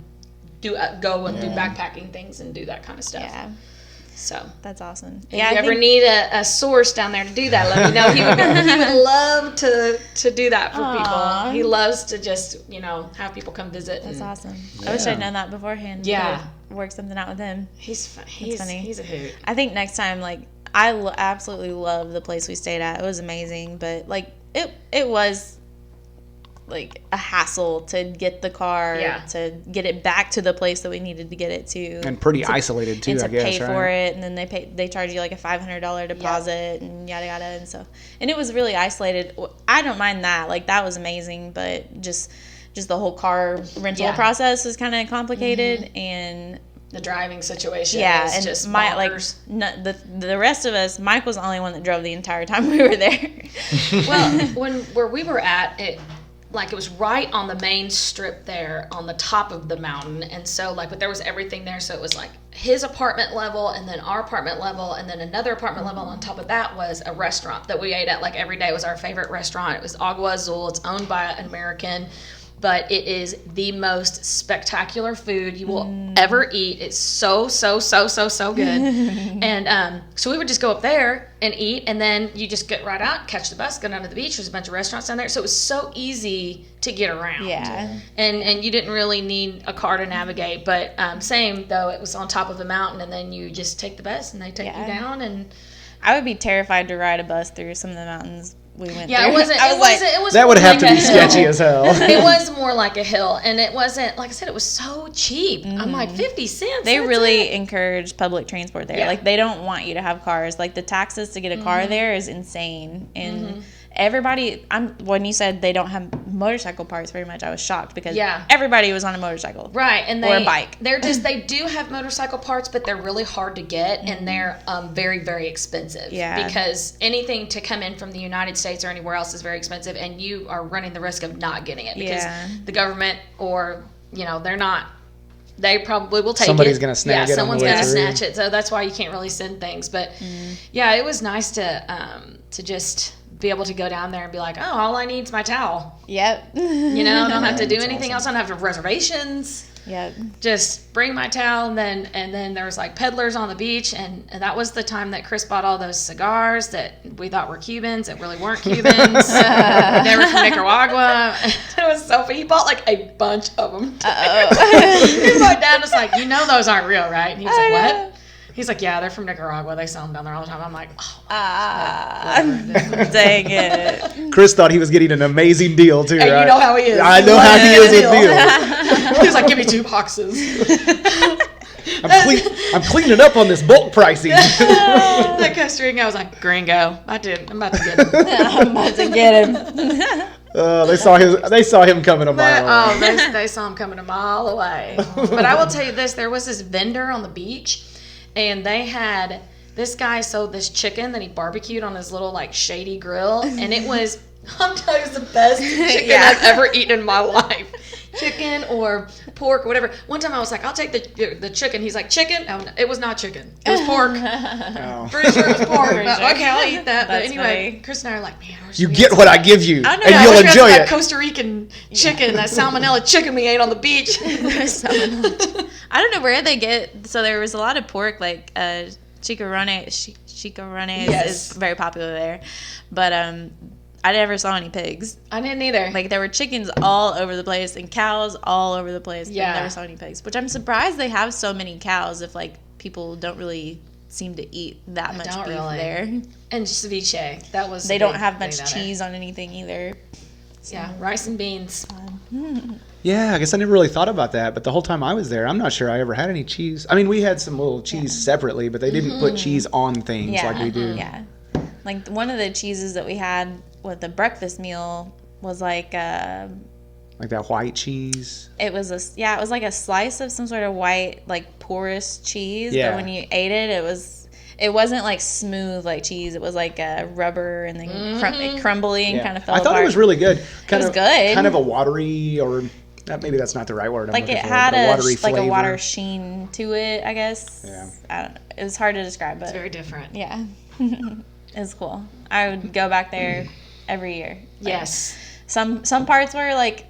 do backpacking things and do that kind of stuff. Yeah. So That's awesome. if you ever need a source down there to do that, let me know. He would love to do that for people. He loves to just, have people come visit. That's awesome. I wish I'd known that beforehand. Yeah. Work something out with him. He's funny. He's a hoot. I think next time, like, I absolutely love the place we stayed at. It was amazing, but like it was like a hassle to get the car, to get it back to the place that we needed to get it to, and pretty isolated too. And to I guess, pay for it, and then they charge you like a $500 deposit, and yada yada, and it was really isolated. I don't mind that, like that was amazing, but just the whole car rental process is kind of complicated, and the driving situation is and just bonkers. The rest of us, Mike was the only one that drove the entire time we were there. Well, where we were at, it was right on the main strip there on the top of the mountain, and so but there was everything there, so it was like his apartment level and then our apartment level and then another apartment level on top of that was a restaurant that we ate at like every day. It was our favorite restaurant. It was Agua Azul. It's owned by an American, but it is the most spectacular food you will ever eat. It's so good. And so we would just go up there and eat, and then you just get right out, catch the bus, go down to the beach. There's a bunch of restaurants down there. So it was so easy to get around. Yeah. And you didn't really need a car to navigate. But same, though, it was on top of a mountain, and then you just take the bus, and they take you down. And I would be terrified to ride a bus through some of the mountains we went through. It wasn't that would have to be sketchy as hell. It was more like a hill, and it wasn't, like I said, it was so cheap. I'm like, 50 cents. They really encourage public transport there. Like, they don't want you to have cars. Like, the taxes to get a car there is insane. And everybody, when you said they don't have motorcycle parks very much, I was shocked because everybody was on a motorcycle. Right. And or a bike. They do have motorcycle parts, but they're really hard to get, and they're very, very expensive. Yeah. Because anything to come in from the United States or anywhere else is very expensive, and you are running the risk of not getting it because the government or, they're not. They probably will take Somebody's it. Gonna snag it. Someone's going to snatch it. So that's why you can't really send things. But it was nice to just be able to go down there and be like, oh, all I need is my towel. Yep. I don't have to do anything else. I don't have to have reservations. Yep. Just bring my towel, and then there was like peddlers on the beach, and that was the time that Chris bought all those cigars that we thought were Cubans that really weren't Cubans. They were from Nicaragua. He bought like a bunch of them. My dad was like, those aren't real, right? And he was like, what? He's like, yeah, they're from Nicaragua. They sell them down there all the time. I'm like, dang it. Chris thought he was getting an amazing deal too, right? You know how he is. I know how he is with deals. He's like, give me 2 boxes. I'm cleaning up on this bulk pricing. That Costa Rica, I was like, gringo. I'm about to get him. I'm about to get him. They saw him coming a mile away. They saw him coming a mile away. But I will tell you this, there was this vendor on the beach, and this guy sold this chicken that he barbecued on his little like shady grill, and it was, I'm telling you, it was the best chicken I've ever eaten in my life. Chicken or pork or whatever. One time I was like, I'll take the chicken. He's like, chicken? Oh, no, it was not chicken. It was pork. Pretty sure it was pork. Okay, I'll eat that. But anyway, funny. Chris and I are like, man, you get what I give you, and you'll enjoy it. That Costa Rican chicken, that salmonella chicken we ate on the beach. I don't know where they get. So there was a lot of pork, like chicharrones is very popular there, but I never saw any pigs. I didn't either. Like, there were chickens all over the place and cows all over the place. Yeah. I never saw any pigs, which I'm surprised they have so many cows if, like, people don't really seem to eat that much beef there. And ceviche. That was. They don't have much cheese on anything either. So. Yeah, rice and beans. Yeah, I guess I never really thought about that, but the whole time I was there, I'm not sure I ever had any cheese. I mean, we had some little cheese separately, but they didn't put cheese on things like we do. Yeah. Like, one of the cheeses that we had with the breakfast meal was like that white cheese. It was it was like a slice of some sort of white, like, porous cheese. Yeah. But when you ate it, it wasn't like smooth like cheese. It was like a rubber and then crumbly and kind of fell apart. I thought it was really good. It was good. Kind of a watery, or maybe that's not the right word. Like, it had a water sheen to it, I guess. Yeah. I don't know. It was hard to describe, but it's very different. Yeah. It was cool. I would go back there every year. Yes. Some parts were like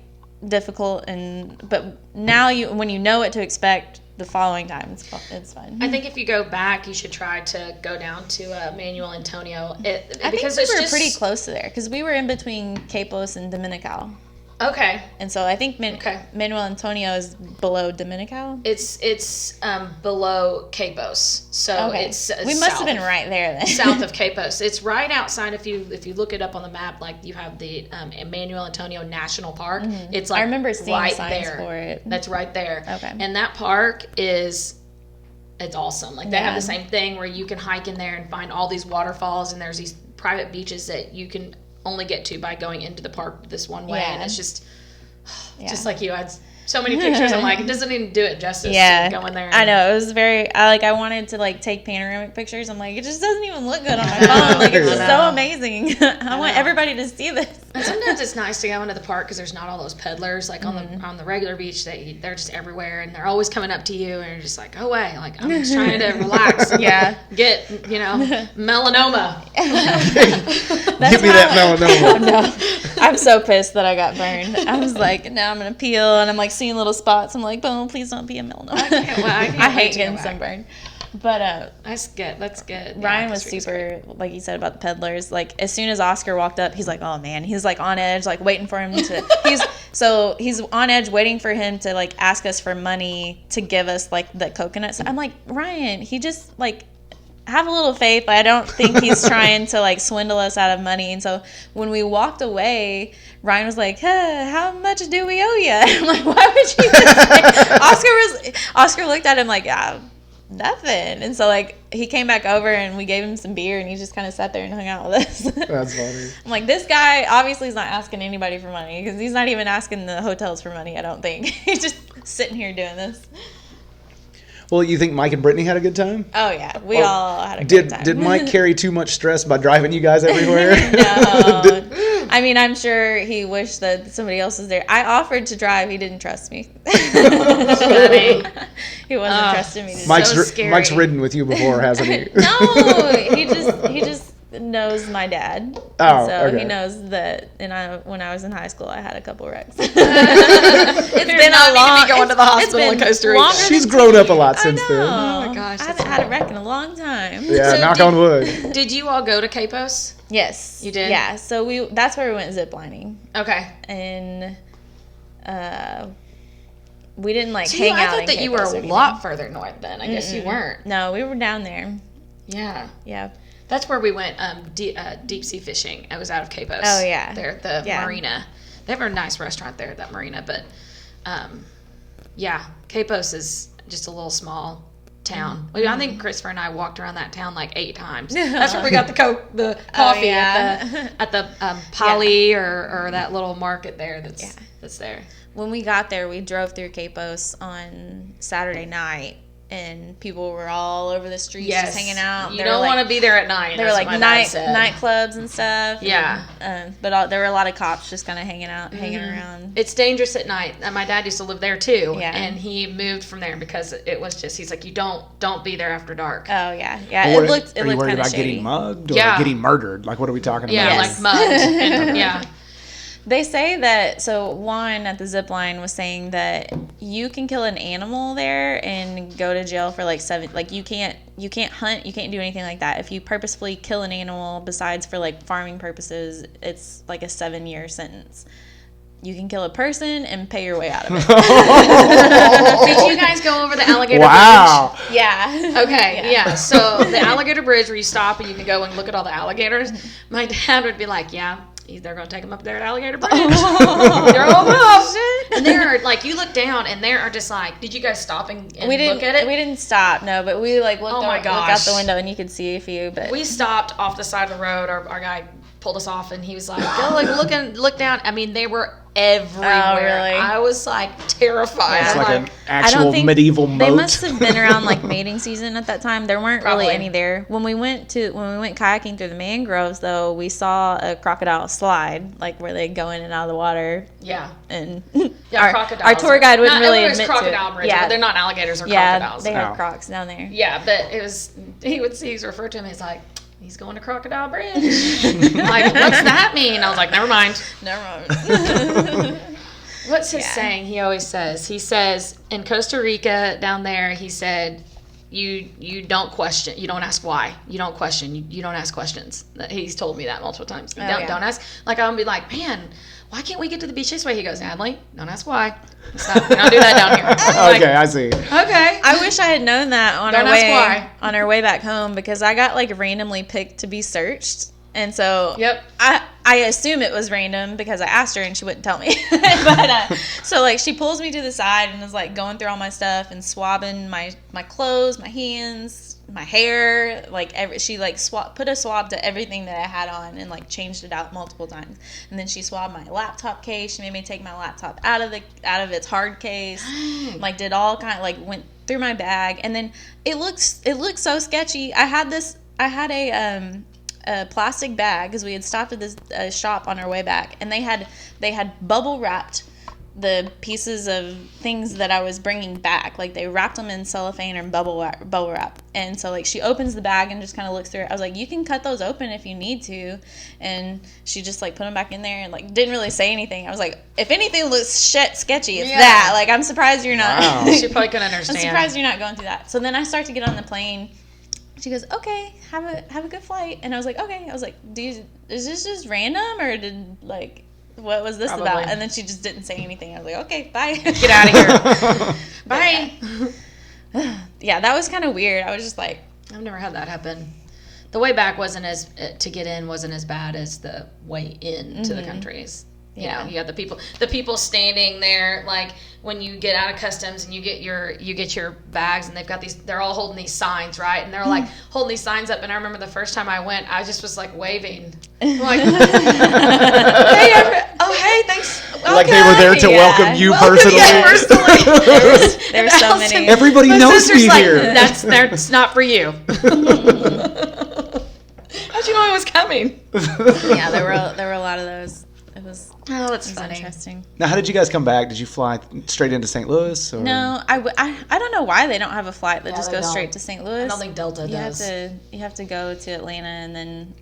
difficult, but now when you know what to expect, the following time it's fun. I think if you go back, you should try to go down to Manuel Antonio. I think we were pretty close to there because we were in between Capos and Dominical. Okay. And so I think Manuel Antonio is below Dominical. It's below Capos, so it's we must have been right there then. South of Capos. It's right outside. If you look it up on the map, like you have the Manuel Antonio National Park. Mm-hmm. It's like I remember seeing right signs there. for it. That's right there. Okay. And that park it's awesome. Like they have the same thing where you can hike in there and find all these waterfalls, and there's these private beaches that you can only get to by going into the park this one way, and it's just like you had so many pictures. I'm like, it doesn't even do it justice. Yeah, going there. I know, it was very. I wanted to like take panoramic pictures. I'm like, it just doesn't even look good on my phone. Like it's just so amazing. I want everybody to see this. And sometimes it's nice to go into the park because there's not all those peddlers like on the regular beach. They're just everywhere and they're always coming up to you and you're just like, go away. Like I'm just trying to relax. And get melanoma. Give me that melanoma. No, I'm so pissed that I got burned. I was like, now I'm gonna peel, and I'm like seeing little spots. I'm like, boom, please don't be a melanoma. I hate getting sunburned. But that's good. Ryan was super, like you said about the peddlers. Like as soon as Oscar walked up, he's like, oh man, he's like on edge, like waiting for him to. He's on edge, waiting for him to like ask us for money to give us like the coconuts. I'm like, Ryan, he just like. Have a little faith. I don't think he's trying to like swindle us out of money. And so when we walked away, Ryan was like, how much do we owe you? I'm like, why would you say? Oscar looked at him like, nothing. And so like he came back over and we gave him some beer and he just kind of sat there and hung out with us. That's funny. I'm like, this guy obviously is not asking anybody for money because he's not even asking the hotels for money, I don't think. He's just sitting here doing this. Well, you think Mike and Brittany had a good time? Oh, yeah. We all had a good time. Did Mike carry too much stress by driving you guys everywhere? No. I mean, I'm sure he wished that somebody else was there. I offered to drive. He didn't trust me. He wasn't trusting me. Mike's ridden with you before, hasn't he? No. He just knows my dad. Oh, so okay. he knows that. And when I was in high school, I had a couple wrecks. It's been a long. Going to the hospital in Costa Rica. She's grown up a lot since then. Oh my gosh, I haven't had a wreck in a long time. Yeah, So knock on wood. Did you all go to Capos? Yes, you did. Yeah, so that's where we went ziplining. Okay. And we didn't like hang out. I thought that you were a lot further north then. I guess you weren't. No, we were down there. Yeah. That's where we went deep sea fishing. I was out of Capos. Oh, yeah. There at the marina. They have a nice restaurant there at that marina. But, Capos is just a little small town. I think Christopher and I walked around that town like 8 times. That's where we got the coffee at the Poly or that little market there that's there. When we got there, we drove through Capos on Saturday night. And people were all over the streets just hanging out. You don't want to be there at night. There were like nightclubs and stuff. Yeah. But there were a lot of cops just kind of hanging around. It's dangerous at night. And my dad used to live there too. Yeah. And he moved from there because it was just, he's like, you don't be there after dark. Oh, yeah. Yeah. It looked Are you worried about shady. getting mugged or getting murdered? Like, what are we talking about? Yeah, like mugged. And, They say that, so Juan at the zip line was saying that you can kill an animal there and go to jail for like 7, like you can't hunt, you can't do anything like that. If you purposefully kill an animal besides for like farming purposes, it's like a 7-year sentence. You can kill a person and pay your way out of it. Did you guys go over the alligator bridge? Yeah. Okay, yeah. So the alligator bridge where you stop and you can go and look at all the alligators, my dad would be like, they're going to take them up there at Alligator Bridge. They're all up. And they're like, you look down and they are just like, did you guys stop and look at it? We didn't stop, no, but we like looked look out the window and you could see a few. But we stopped off the side of the road. Our guy pulled us off and he was like, look down. I mean, they were everywhere. Oh, really? I was like terrified. It's I'm like an actual medieval moat. They must have been around like mating season at that time. There weren't really any there. When we went kayaking through the mangroves, though, we saw a crocodile slide, like where they go in and out of the water. Yeah. And crocodiles. Our tour guide wouldn't really admit crocodile to it. Bridge, Yeah, but they're not alligators or crocodiles. They have crocs down there. Yeah, but he's referred to him as like, he's going to Crocodile Bridge. I'm like, what's that mean? I was like, never mind. What's his saying? He always says. He says in Costa Rica down there. He said, "You don't question. You don't ask why. You don't question. You don't ask questions." He's told me that multiple times. Don't ask. Like I'll be like, man, why can't we get to the beach this way? He goes, Natalie, don't ask why. Stop. We don't do that down here. Okay, I see. Okay. I wish I had known that on Don't ask why. on our way back home, because I got like randomly picked to be searched. And so Yep. I assume it was random because I asked her and she wouldn't tell me. But so like she pulls me to the side and is like going through all my stuff and swabbing my clothes, my hands, my hair. Like she like put a swab to everything that I had on and like changed it out multiple times. And then she swabbed my laptop case. She made me take my laptop out of its hard case. Like did all kind, like went through my bag. And then it looks so sketchy. I had a plastic bag because we had stopped at this shop on our way back, and they had bubble wrapped the pieces of things that I was bringing back. Like they wrapped them in cellophane or bubble wrap. And so like she opens the bag and just kind of looks through it. I was like, you can cut those open if you need to. And she just like put them back in there and like didn't really say anything. I was like, if anything looks sketchy, it's that. Like I'm surprised you're not. Wow. She probably couldn't understand. I'm surprised you're not going through that. So then I start to get on the plane. She goes, okay, have a good flight. And I was like, okay. I was like, is this just random, or what was this about? And then she just didn't say anything. I was like, okay, bye. Get out of here. Bye. Yeah, that was kind of weird. I was just like, I've never had that happen. The way back wasn't as bad as the way in to the countries. Yeah. You got the people standing there, like when you get out of customs and you get your bags, and they're all holding these signs, right? And they're like holding these signs up. And I remember the first time I went, I just was like waving, like, hey, thanks. Okay. Like they were there to welcome you personally. Yeah, personally. there's so many. Everybody knows me like, here. That's not for you. How'd you know I was coming? Yeah, there were a lot of those. It was funny. Interesting. Now, how did you guys come back? Did you fly straight into St. Louis? Or? No, I don't know why they don't have a flight that just goes straight to St. Louis. I don't think Delta does. You have to go to Atlanta and then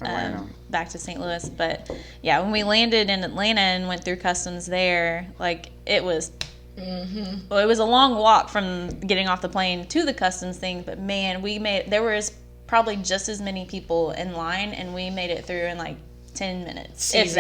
back to St. Louis. But yeah, when we landed in Atlanta and went through customs there, like it was. Mm-hmm. Well, it was a long walk from getting off the plane to the customs thing, but man, there was probably just as many people in line, and we made it through in like 10 minutes, if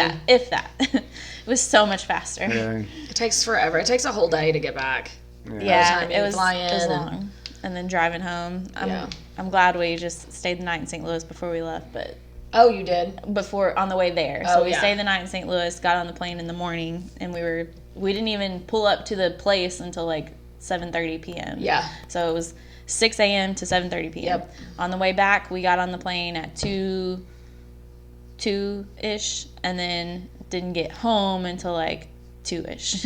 that. It was so much faster. Yeah. It takes forever. It takes a whole day to get back. Yeah, it was long. And then driving home. I'm glad we just stayed the night in St. Louis before we left, but oh, you did? Before on the way there. So we stayed the night in St. Louis, got on the plane in the morning, and we didn't even pull up to the place until like 7:30 p.m. Yeah. So it was 6 a.m. to 7:30 p.m. Yep. On the way back, we got on the plane at 2-ish, and then didn't get home until like 2-ish.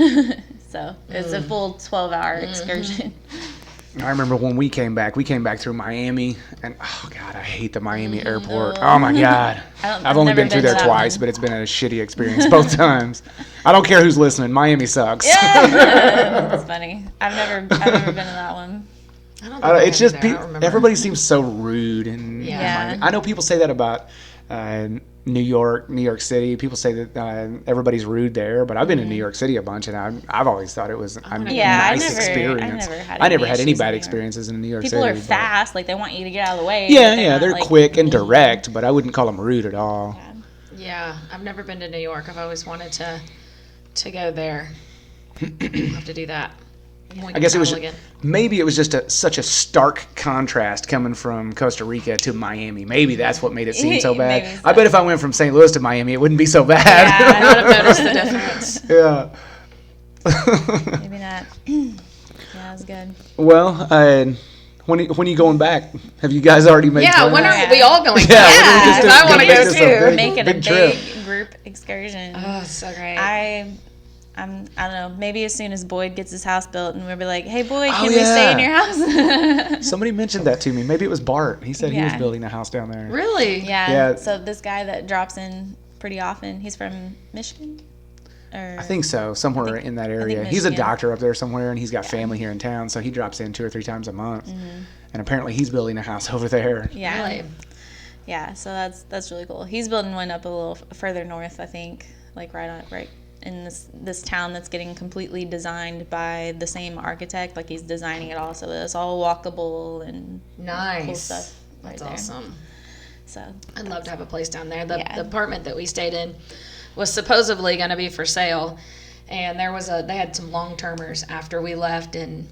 So it's a full 12-hour excursion. I remember when we came back through Miami, and oh god, I hate the Miami airport. Oh my god. I've only been through there twice, but it's been a shitty experience both times. I don't care who's listening. Miami sucks. Yeah. That's funny. I've never been to that one. It's just everybody seems so rude, and I know people say that about New York City. People say that everybody's rude there, but I've been in New York City a bunch, and I've always thought it was a nice experience. I never had any bad experiences in New York City. People are fast, like they want you to get out of the way. Yeah, they're quick and direct, but I wouldn't call them rude at all. Yeah, I've never been to New York. I've always wanted to go there. I'll have to do that. I guess maybe it was just such a stark contrast coming from Costa Rica to Miami. Maybe that's what made it seem so bad. So. I bet if I went from St. Louis to Miami, it wouldn't be so bad. Yeah, I would have noticed the difference. Yeah. Maybe not. Yeah, that was good. Well, when are you going back? Have you guys already made plans? Yeah, when are we all going back? Yeah, I want to go too. We're making a big group excursion. Oh, so great. I don't know, maybe as soon as Boyd gets his house built and we'll be like, hey, Boyd, can we stay in your house? Somebody mentioned that to me. Maybe it was Bart. He said he was building a house down there. Really? Yeah. So this guy that drops in pretty often, he's from Michigan? I think so, somewhere in that area. He's a doctor up there somewhere, and he's got family here in town, so he drops in 2 or 3 times a month. Mm-hmm. And apparently he's building a house over there. Yeah. Really? Yeah, so that's really cool. He's building one up a little further north, I think, like right in this town that's getting completely designed by the same architect. Like he's designing it all so that it's all walkable and cool stuff. That's awesome. So I'd love to have a place down there. The apartment that we stayed in was supposedly going to be for sale, and they had some long-termers after we left, and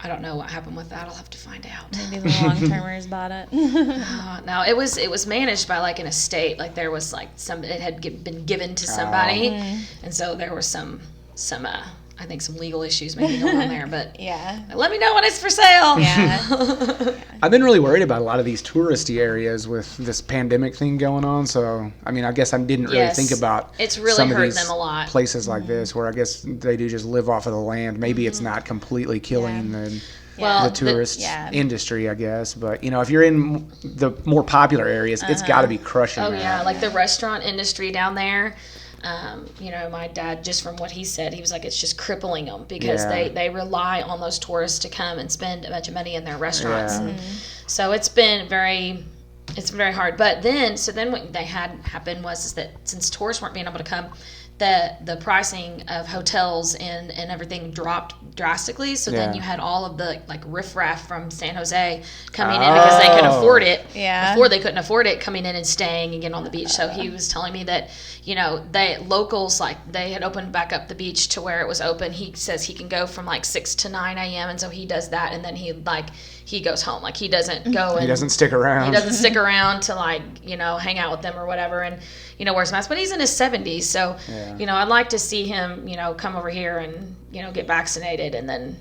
I don't know what happened with that. I'll have to find out. Maybe the long-termers bought it. No, it was managed by like an estate. Like there was like it had been given to somebody, and so there was some I think some legal issues maybe going on there. But let me know when it's for sale. Yeah. I've been really worried about a lot of these touristy areas with this pandemic thing going on. So I mean, I guess I didn't really think about it's really some of hurt these them a lot. Places like this where I guess they do just live off of the land. Maybe it's not completely killing the tourist industry, I guess. But, you know, if you're in the more popular areas, it's got to be crushing. Oh, yeah. Like the restaurant industry down there, you know, my dad, just from what he said, he was like, it's just crippling them because they rely on those tourists to come and spend a bunch of money in their restaurants. And so it's been very hard. But then what they had happen was that since tourists weren't being able to come, the pricing of hotels and everything dropped drastically. So then you had all of the like riffraff from San Jose coming in because they couldn't afford it. Yeah. Before they couldn't afford it, coming in and staying and getting on the beach. So he was telling me that, you know, locals, like they had opened back up the beach to where it was open. He says he can go from like 6 to 9 a.m. And so he does that. And then he goes home. Like he doesn't go and he doesn't stick around. He doesn't stick around to like, you know, hang out with them or whatever. And, you know, wears a mask, but he's in his 70s. So, you know, I'd like to see him, you know, come over here and, you know, get vaccinated and then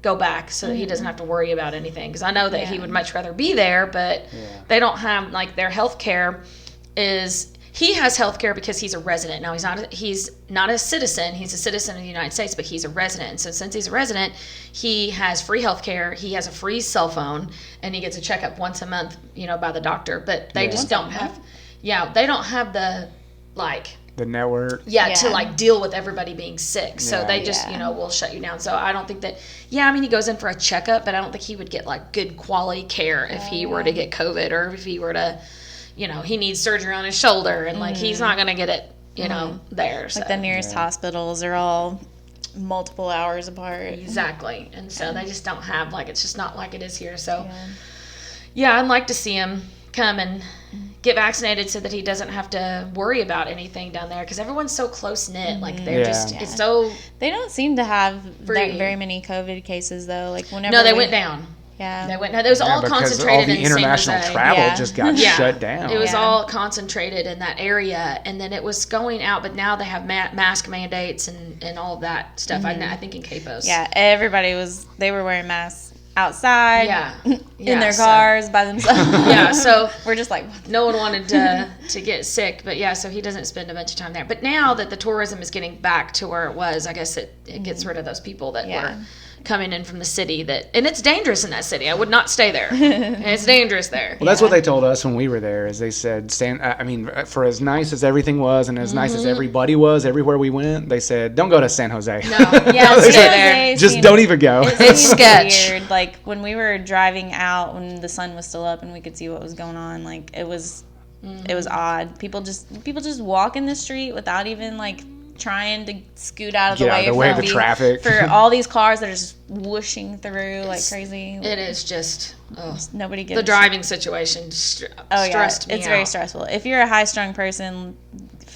go back so that he doesn't have to worry about anything. Because I know that he would much rather be there, but they don't have, like, their health care is, he has health care because he's a resident. Now, he's not a citizen. He's a citizen of the United States, but he's a resident. And so since he's a resident, he has free health care. He has a free cell phone, and he gets a checkup once a month, you know, by the doctor. But they just don't have... Yeah, they don't have the, like... The network. To, like, deal with everybody being sick. So they just, you know, will shut you down. So I don't think that... Yeah, I mean, he goes in for a checkup, but I don't think he would get, like, good quality care if he were to get COVID or if he were to, you know, he needs surgery on his shoulder. And, like, he's not going to get it, you know, there. So. Like, the nearest hospitals are all multiple hours apart. Exactly. And so they just don't have, like, it's just not like it is here. So, I'd like to see him come and get vaccinated so that he doesn't have to worry about anything down there because everyone's so close knit. Like they're it's so. They don't seem to have very many COVID cases though. Like whenever they went down. Yeah, they went. It was all concentrated all the in international San Jose. travel just got shut down. It was all concentrated in that area, and then it was going out. But now they have mask mandates and all of that stuff. I think in Capos. Yeah, everybody they were wearing masks outside, in their cars by themselves. So we're just like, no one wanted to get sick, but so he doesn't spend a bunch of time there. But now that the tourism is getting back to where it was, I guess it gets rid of those people that were coming in from the city and it's dangerous in that city. I would not stay there. And it's dangerous there. Well, that's what they told us when we were there, is they said, I mean, for as nice as everything was and as nice as everybody was everywhere we went, they said, don't go to San Jose. No. Yeah, stay there. Just don't even go. It's sketch. Weird. Like when we were driving out when the sun was still up and we could see what was going on, like it was odd. People just walk in the street without even like trying to scoot out of the way of the traffic for all these cars that are just whooshing through like crazy. It is just nobody gives the driving situation stressed me It's very stressful. If you're a high-strung person,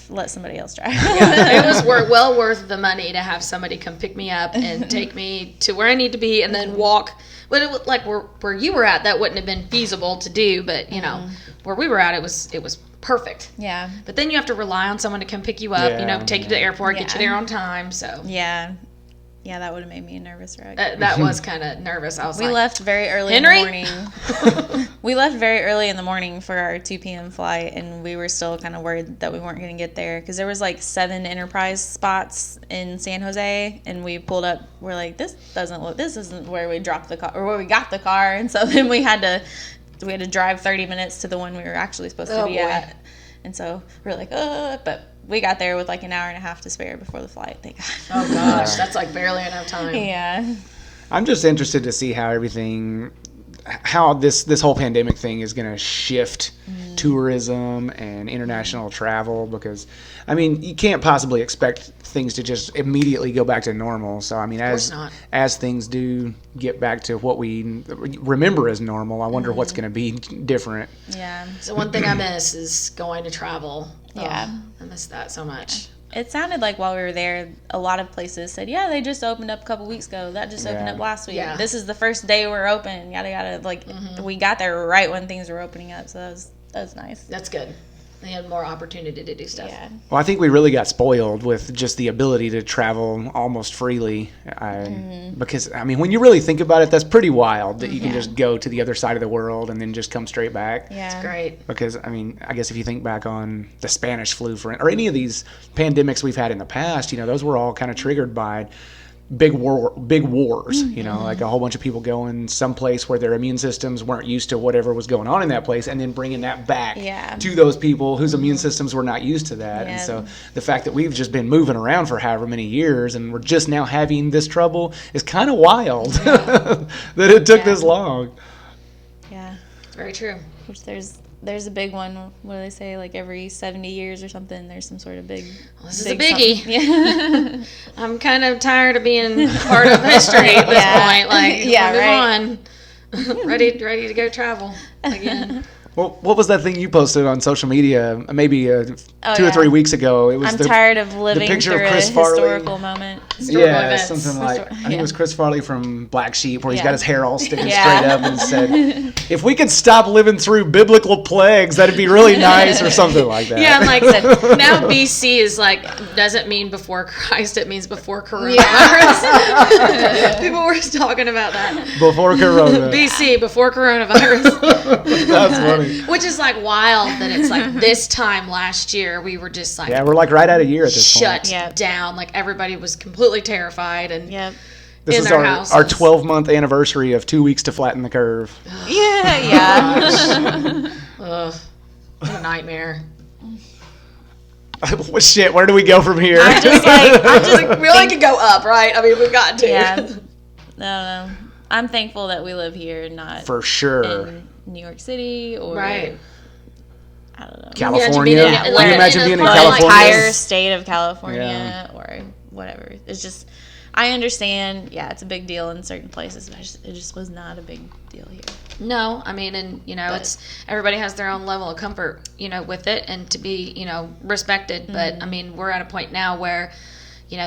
let somebody else drive. It was well worth the money to have somebody come pick me up and take me to where I need to be and then walk. But it was like where you were at, that wouldn't have been feasible to do. But you know, where we were at, it was perfect. Yeah. But then you have to rely on someone to come pick you up. You know, take you to the airport, get you there on time. So yeah, that would have made me a nervous wreck. That was kind of nervous. I was we left very early in the morning. We left very early in the morning for our 2 p.m. flight, and we were still kind of worried that we weren't going to get there because there was like 7 Enterprise spots in San Jose, and we pulled up. We're like, this isn't where we dropped the car or where we got the car, and so then we had to drive 30 minutes to the one we were actually supposed to be at, and so we're like, but. We got there with like an hour and a half to spare before the flight, thank God. Oh gosh, that's like barely enough time. Yeah. I'm just interested to see how this whole pandemic thing is going to shift tourism and international travel, because I mean, you can't possibly expect things to just immediately go back to normal. So I mean, as things do get back to what we remember as normal, I wonder what's going to be different. Yeah. So one thing I miss is going to travel. Yeah. I miss that so much. It sounded like while we were there, a lot of places said, yeah, they just opened up a couple weeks ago. That just opened up last week. Yeah. This is the first day we're open. Yada, yada. Like, we got there right when things were opening up. So that was nice. That's good. They had more opportunity to do stuff. Yeah. Well, I think we really got spoiled with just the ability to travel almost freely. Because, I mean, when you really think about it, that's pretty wild that you can just go to the other side of the world and then just come straight back. Yeah. It's great. Because, I mean, I guess if you think back on the Spanish flu or any of these pandemics we've had in the past, you know, those were all kind of triggered by big wars, you know, like a whole bunch of people going someplace where their immune systems weren't used to whatever was going on in that place, and then bringing that back to those people whose immune systems were not used to that. And so the fact that we've just been moving around for however many years and we're just now having this trouble is kind of wild that it took this long. Yeah. Very true. Which there's a big one. What do they say? Like every 70 years or something, there's some sort of big. Well, this is a biggie. Yeah. I'm kind of tired of being part of history at this point. Like, move on. ready to go travel again. Well, what was that thing you posted on social media maybe 2 or 3 weeks ago? It was I'm tired of living picture through of Chris a Farley. historical moment. Events. Something like, I think it was Chris Farley from Black Sheep, where he's got his hair all sticking straight up and said, if we could stop living through biblical plagues, that'd be really nice, or something like that. Yeah, and like now BC is like, doesn't mean before Christ, it means before coronavirus. Yeah. People were talking about that. Before Corona. BC, before coronavirus. That's funny. Which is like wild that it's like this time last year we were just like we're like right at a year at this point. shut down. Like everybody was completely terrified and This is our 12-month anniversary of 2 weeks to flatten the curve. Ugh, what a nightmare. Well, shit, where do we go from here? I'm just we only could go up, right? I mean, we've got to. Yeah. No. I'm thankful that we live here, not For sure. in New York City or Right. I don't know. California. Yeah, Can you imagine being in Or the California? entire state of California or whatever. It's just, I understand, it's a big deal in certain places, but it just was not a big deal here. No, I mean, and it's everybody has their own level of comfort, with it, and to be, respected. But I mean, we're at a point now where,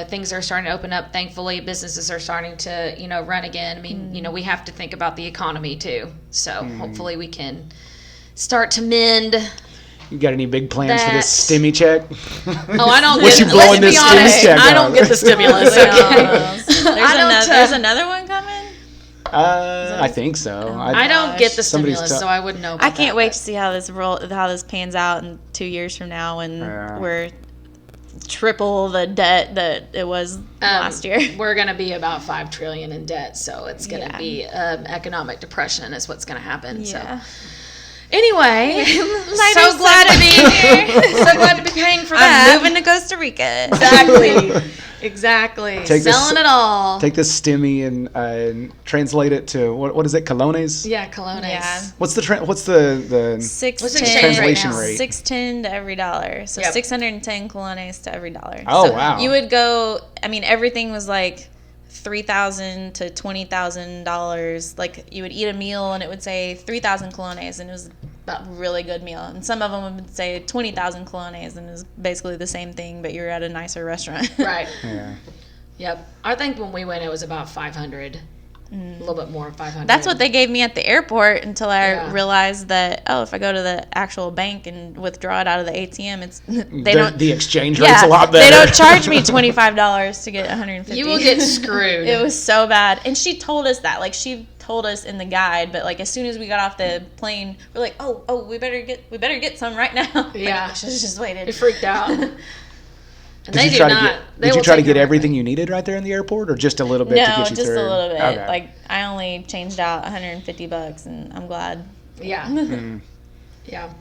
things are starting to open up. Thankfully, businesses are starting to, run again. I mean, we have to think about the economy too. So hopefully we can start to mend. You got any big plans for this stimmy check? Oh, I don't. What you blowing this stimmy check I don't get the stimulus. Okay. There's another one coming? I think so. I don't get the Somebody's stimulus, so I wouldn't know. About I can't wait to see how this pans out in 2 years from now when we're triple the debt that it was last year. We're going to be about $5 trillion in debt, so it's going to be economic depression is what's going to happen. Yeah. So anyway, so glad to be here. So glad to be paying for that. I'm moving to Costa Rica. Exactly. Selling it all. Take this stimmy and translate it to what is it? Colones? Yeah, colones. Yeah. What's the What's the translation rate? 610 to every dollar. So 610 colones to every dollar. Oh, so wow. You would go. I mean, everything was like $3,000 to $20,000. Like you would eat a meal and it would say 3,000 colones, and it was a really good meal. And some of them would say 20,000 colones, and it was basically the same thing, but you're at a nicer restaurant. Right. Yeah. Yep. I think when we went, it was about 500. A little bit more, 500. That's what they gave me at the airport until I realized that, if I go to the actual bank and withdraw it out of the ATM, the exchange rate's a lot better. They don't charge me $25 to get $150. You will get screwed. It was so bad. And she told us that. Like, she told us in the guide, but like as soon as we got off the plane, we're like, oh, we better get some right now. Yeah. I should have just waited. We freaked out. And Did you try to get everything you needed right there in the airport, or just a little bit to get you just through? a little bit. Okay. Like I only changed out $150, and I'm glad. Yeah. Yeah.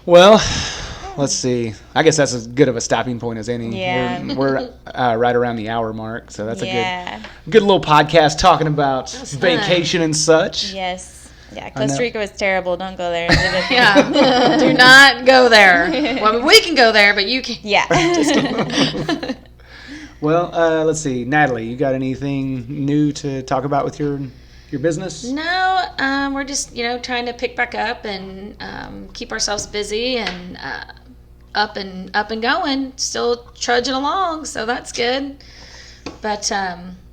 Well, let's see. I guess that's as good of a stopping point as any. Yeah. We're right around the hour mark, so that's a good little podcast talking about vacation and such. Yes. Yeah, Costa Rica was terrible. Don't go there. Yeah, do not go there. Well, we can go there, but you can't. Yeah. Well, let's see. Natalie, you got anything new to talk about with your business? No, we're just, trying to pick back up and keep ourselves busy and up and going. Still trudging along, so that's good. But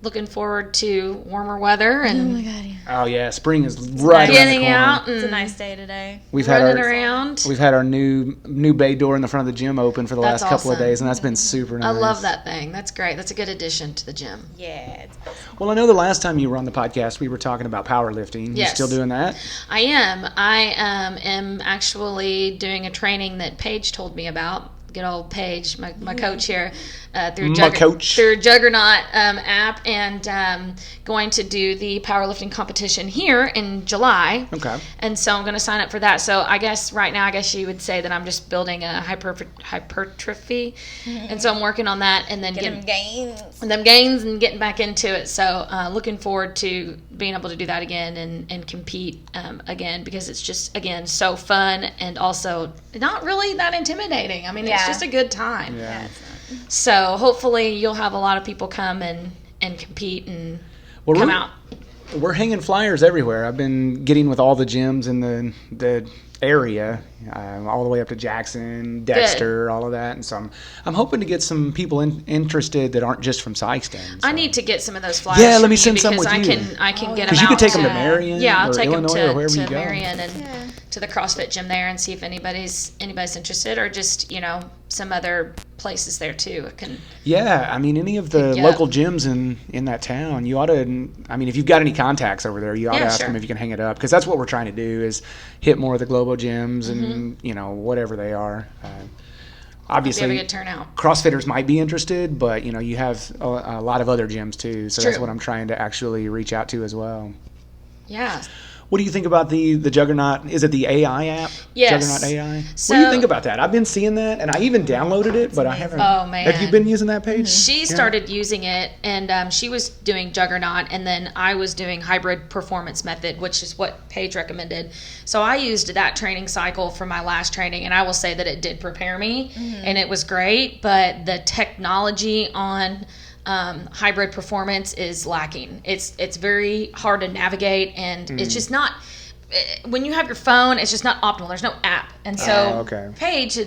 looking forward to warmer weather and Oh my God, yeah. Oh yeah, spring is right around the getting corner. out and It's a nice day today. We've had running our around. We've had our new bay door in the front of the gym open for the That's last couple of awesome. days, and that's been super nice. I love that thing. That's great. That's a good addition to the gym. Yeah. Well, I know the last time you were on the podcast, we were talking about powerlifting. Yes. You still doing that? I am. I am actually doing a training that Paige told me about. Good old Paige, my coach here, through Juggernaut app, and going to do the powerlifting competition here in July. Okay. And so I'm going to sign up for that. So I guess right now, you would say that I'm just building a hypertrophy, and so I'm working on that, and then Get them gains and getting back into it. So looking forward to being able to do that again and compete again, because it's just, again, so fun and also not really that intimidating. I mean, it's just a good time. Yeah. So hopefully you'll have a lot of people come and compete and come out. We're hanging flyers everywhere. I've been getting with all the gyms in the area, all the way up to Jackson, Dexter, all of that, and so I'm hoping to get some people interested that aren't just from Sikeston. So. I need to get some of those flyers. Yeah, let from me you send some because with you. I can get them out. Because you can take them to Marion, Yeah, I'll or take Illinois, them or wherever to you go. Marion and to the CrossFit gym there, and see if anybody's interested, or just some other places there too. Yeah, I mean, any of the local gyms in that town, you ought to. I mean, if you've got any contacts over there, you ought to ask them if you can hang it up, because that's what we're trying to do, is hit more of the Globo gyms and whatever they are. Obviously, be a good turnout. CrossFitters might be interested, but you have a lot of other gyms too, so that's what I'm trying to actually reach out to as well. Yeah. What do you think about the Juggernaut? Is it the AI app? Yes. Juggernaut AI? So, what do you think about that? I've been seeing that, and I even downloaded it, but I haven't. Oh, man. Have you been using that page? She started using it, and she was doing Juggernaut, and then I was doing Hybrid Performance Method, which is what Paige recommended. So I used that training cycle for my last training, and I will say that it did prepare me, and it was great, but the technology on hybrid performance is lacking. It's very hard to navigate, and it's just not. When you have your phone, it's just not optimal. There's no app, and so Paige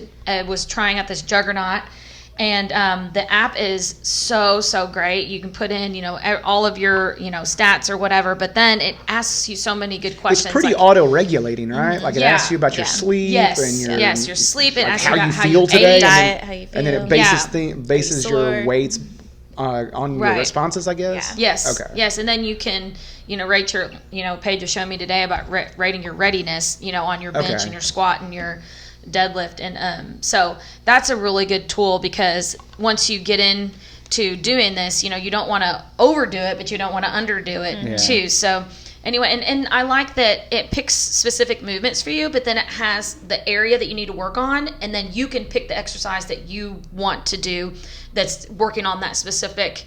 was trying out this Juggernaut, and the app is so great. You can put in all of your stats or whatever, but then it asks you so many good questions. It's pretty auto-regulating, right? Like it asks you about your sleep and your sleep. It asks how you about you feel today, diet, how you feel, and then it bases your weights on your responses, I guess. Yeah. Yes. Okay. Yes, and then you can, rate your, Paige was showing me today about rating your readiness, on your bench and your squat and your deadlift, and so that's a really good tool, because once you get into doing this, you don't want to overdo it, but you don't want to underdo it too. So anyway, and I like that it picks specific movements for you, but then it has the area that you need to work on, and then you can pick the exercise that you want to do that's working on that specific,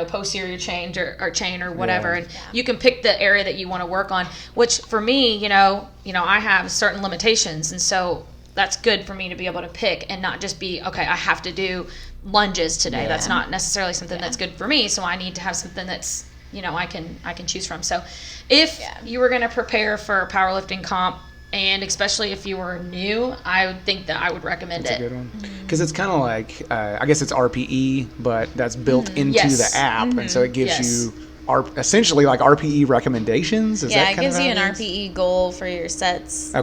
posterior chain or chain or whatever. And you can pick the area that you want to work on, which for me, I have certain limitations. And so that's good for me to be able to pick and not just be, okay, I have to do lunges today. Yeah. That's not necessarily something that's good for me. So I need to have something that's, I can choose from. So if you were going to prepare for a powerlifting comp, and especially if you were new, I would think that I would recommend it. That's a good one. Because it's kind of like, I guess it's RPE, but that's built into the app. And so it gives you essentially like RPE recommendations. Is that it gives you an RPE goal for your sets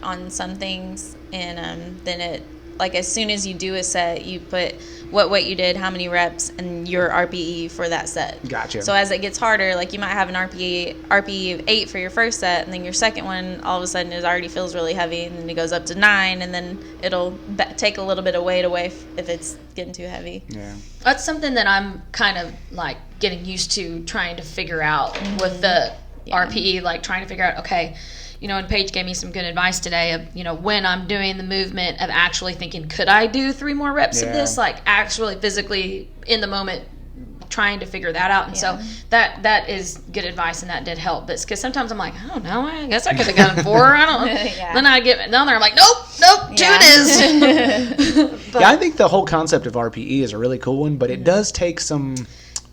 on some things. And then it, like, as soon as you do a set, you put what weight you did, how many reps, and your RPE for that set. Gotcha. So as it gets harder, like you might have an RPE of 8 for your first set, and then your second one all of a sudden it already feels really heavy, and then it goes up to 9, and then it'll take a little bit of weight away if it's getting too heavy. Yeah. That's something that I'm kind of like getting used to trying to figure out with the RPE, like trying to figure out, okay, and Paige gave me some good advice today of, when I'm doing the movement of actually thinking, could I do 3 more reps of this? Like actually physically in the moment trying to figure that out. And so that is good advice, and that did help. But because sometimes I'm like, I don't know, I guess I could have gone 4. I don't know. Then I get down there, I'm like, nope, 2 it is. But, I think the whole concept of RPE is a really cool one, but it does take some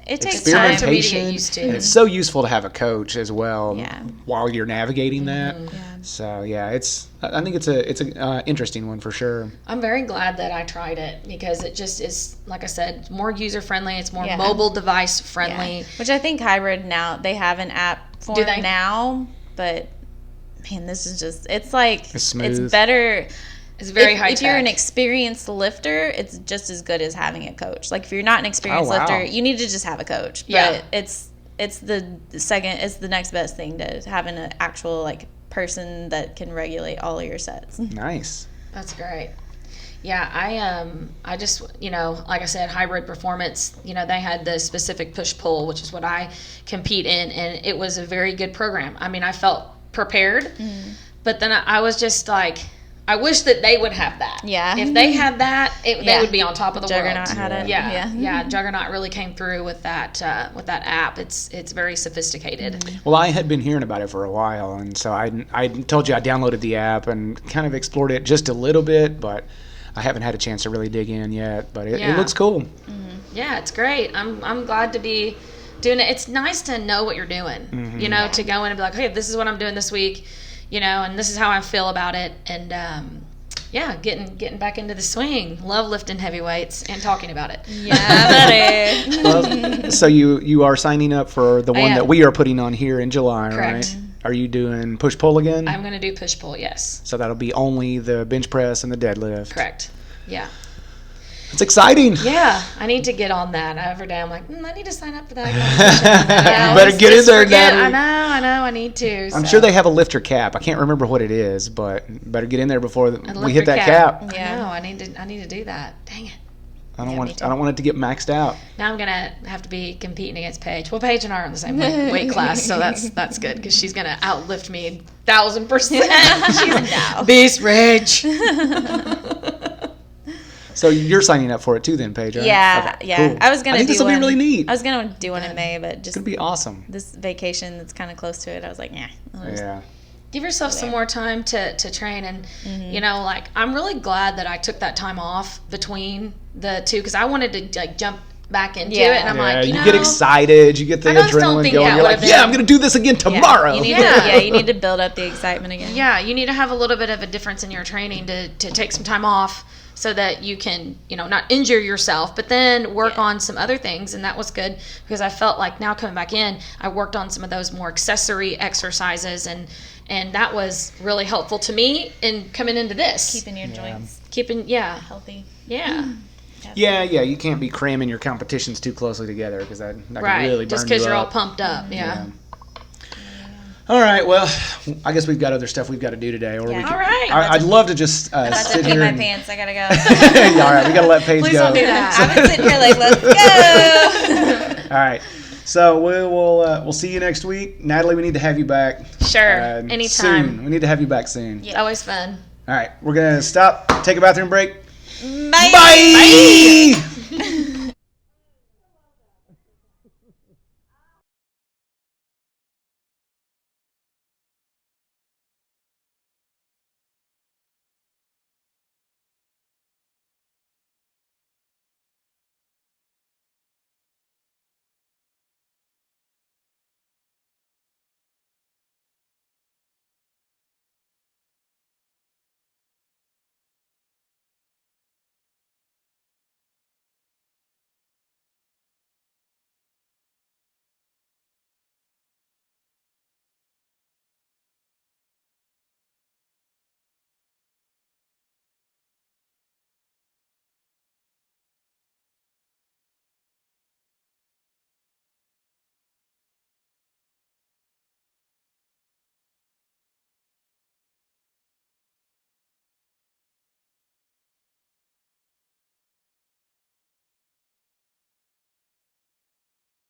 it takes time for me to get used to. And it's so useful to have a coach as well Yeah. while you're navigating that. Yeah. So I think it's a interesting one for sure. I'm very glad that I tried it because it just is, like I said, more user friendly. It's more Yeah. mobile device friendly. Yeah. Which I think hybrid now, they have an app for Do they? now, but man, this is just, it's like, It's smooth. it's better. It's very high If you're an tech. experienced lifter, it's just as good as having a coach. Like if you're not an experienced Oh, wow. lifter, you need to just have a coach. But Yeah. it's the next best thing to having an actual like person that can regulate all of your sets. Nice. That's great. Yeah, I just, like I said, hybrid performance, they had the specific push-pull, which is what I compete in, and it was a very good program. I mean, I felt prepared, but then I was just like, I wish that they would have that. Yeah. If they had that, they Yeah. would be on top of the Juggernaut world. had it. Yeah. Juggernaut really came through with that app. It's very sophisticated. Well, I had been hearing about it for a while, and so I told you I downloaded the app and kind of explored it just a little bit, but I haven't had a chance to really dig in yet. But it looks cool. Yeah, it's great. I'm glad to be doing it. It's nice to know what you're doing, to go in and be like, hey, this is what I'm doing this week, and this is how I feel about it. And, getting back into the swing. Love lifting heavy weights and talking about it. Yeah, buddy. Well, so you are signing up for the one am. that we are putting on here in July, Correct. right? Are you doing push-pull again? I'm going to do push-pull, yes. So that'll be only the bench press and the deadlift. Correct. Yeah. It's exciting. Yeah, I need to get on that. Every day I'm like, I need to sign up for that. Better get in there, forget. Natalie. I know, I need to. I'm sure they have a lifter cap. I can't remember what it is, but better get in there before we hit that cap. Yeah. I know, I need to do that. Dang it. I don't me want too. I don't want it to get maxed out. Now I'm gonna have to be competing against Paige. Well, Paige and I are in the same weight class, so that's good because she's gonna outlift me 1,000%. She's No. beast rage. So you're signing up for it too, then, Paige? Right? Yeah, Okay, yeah. cool. I was gonna. I think do this will one, be really neat. I was gonna do one in May, but It's just gonna be awesome. this vacation that's kind of close to it, I was like, yeah. Yeah. Give yourself some more time to train, and I'm really glad that I took that time off between the two because I wanted to jump back into Yeah. it, and I'm Yeah, like, you get excited, you get the I just don't adrenaline think going. that You're like, would've yeah, been- I'm gonna do this again tomorrow. You need Yeah. to, you need to build up the excitement again. Yeah, you need to have a little bit of a difference in your training to take some time off so that you can, not injure yourself, but then work on some other things. And that was good because I felt like now coming back in, I worked on some of those more accessory exercises and that was really helpful to me in coming into this. Keeping your joints healthy. Yeah. Yeah, you can't be cramming your competitions too closely together because that can Right. really burn Just because you you're all up. pumped up. Yeah. All right, well, I guess we've got other stuff we've got to do today. Or we Yeah. can, All right. I'd love to just I'm about to sit pee here my and... pants. I gotta go. Yeah, all right, we got to let Paige Please go. don't do that. I've been sitting here like, let's go. All right, so we'll see you next week. Natalie, we need to have you back. Sure. Anytime. Soon. We need to have you back soon. Yeah. Always fun. All right, we're going to stop, take a bathroom break. Bye. Bye.